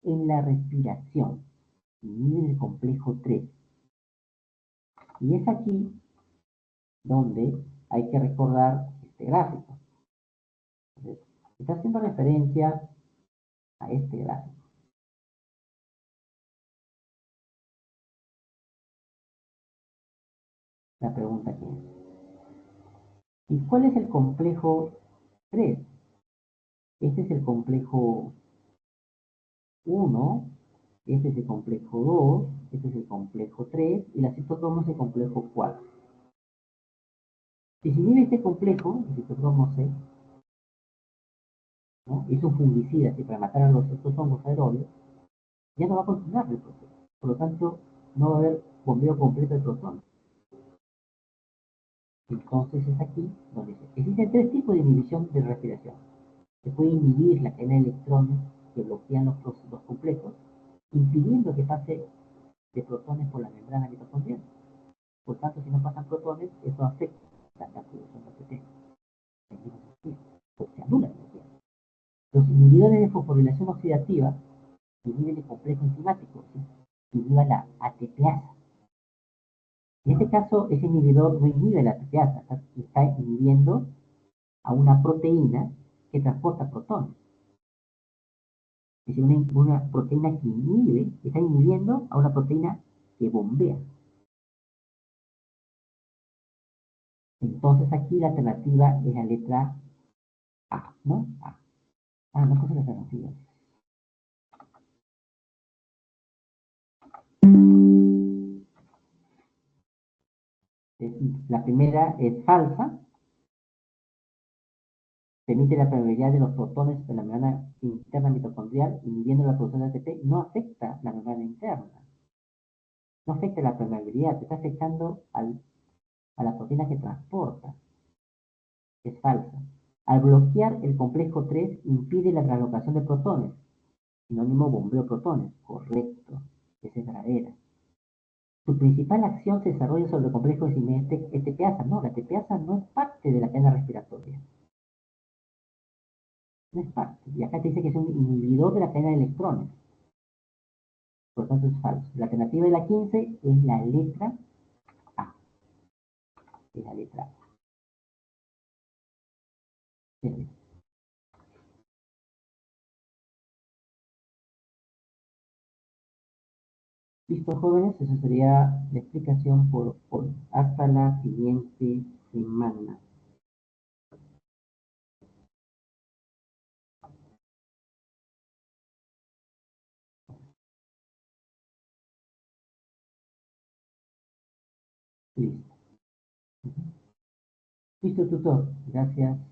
en la respiración. Inhiben el complejo 3. Y es aquí donde hay que recordar este gráfico. Entonces, está haciendo referencia a este gráfico. La pregunta aquí es, ¿y cuál es el complejo 3? Este es el complejo 1, este es el complejo 2, este es el complejo 3 y la citocromo es el complejo 4. Si se inhibe este complejo, el citocromo C, ¿no? Es un fungicida que para matar a estos hongos aerobios, ya no va a continuar el proceso. Por lo tanto, no va a haber bombeo completo de protones. Entonces es aquí donde dice, existen tres tipos de inhibición de respiración. Se puede inhibir la cadena de electrones que bloquean los complejos, impidiendo que pase de protones por la membrana mitocondrial. Por tanto, si no pasan protones, eso afecta la producción de ATP. Porque se anula la energía. Los inhibidores de fosforilación oxidativa inhiben el complejo enzimático, ¿sí? Inhiben la ATPasa. En este caso, ese inhibidor no inhibe la ATPasa, está inhibiendo a una proteína que transporta protones. Es decir, una proteína que inhibe, está inhibiendo a una proteína que bombea. Entonces aquí la alternativa es la letra A, ¿no? A. No puse la alternativa. La primera es falsa, permite la permeabilidad de los protones de la membrana interna mitocondrial, inhibiendo la producción de ATP, no afecta la membrana interna, no afecta la permeabilidad, está afectando a la proteína que transporta. Es falsa. Al bloquear el complejo 3 impide la translocación de protones, sinónimo bombeo protones, correcto, esa es verdadera. Su principal acción se desarrolla sobre el complejo de ETPasa, no, la TPasa no es parte de la cadena respiratoria. No es parte. Y acá te dice que es un inhibidor de la cadena de electrones. Por lo tanto es falso. La alternativa de la 15 es la letra A. Es la letra A. Bien. Listo, jóvenes, eso sería la explicación por hoy. Hasta la siguiente semana. Listo. Listo, tutor. Gracias.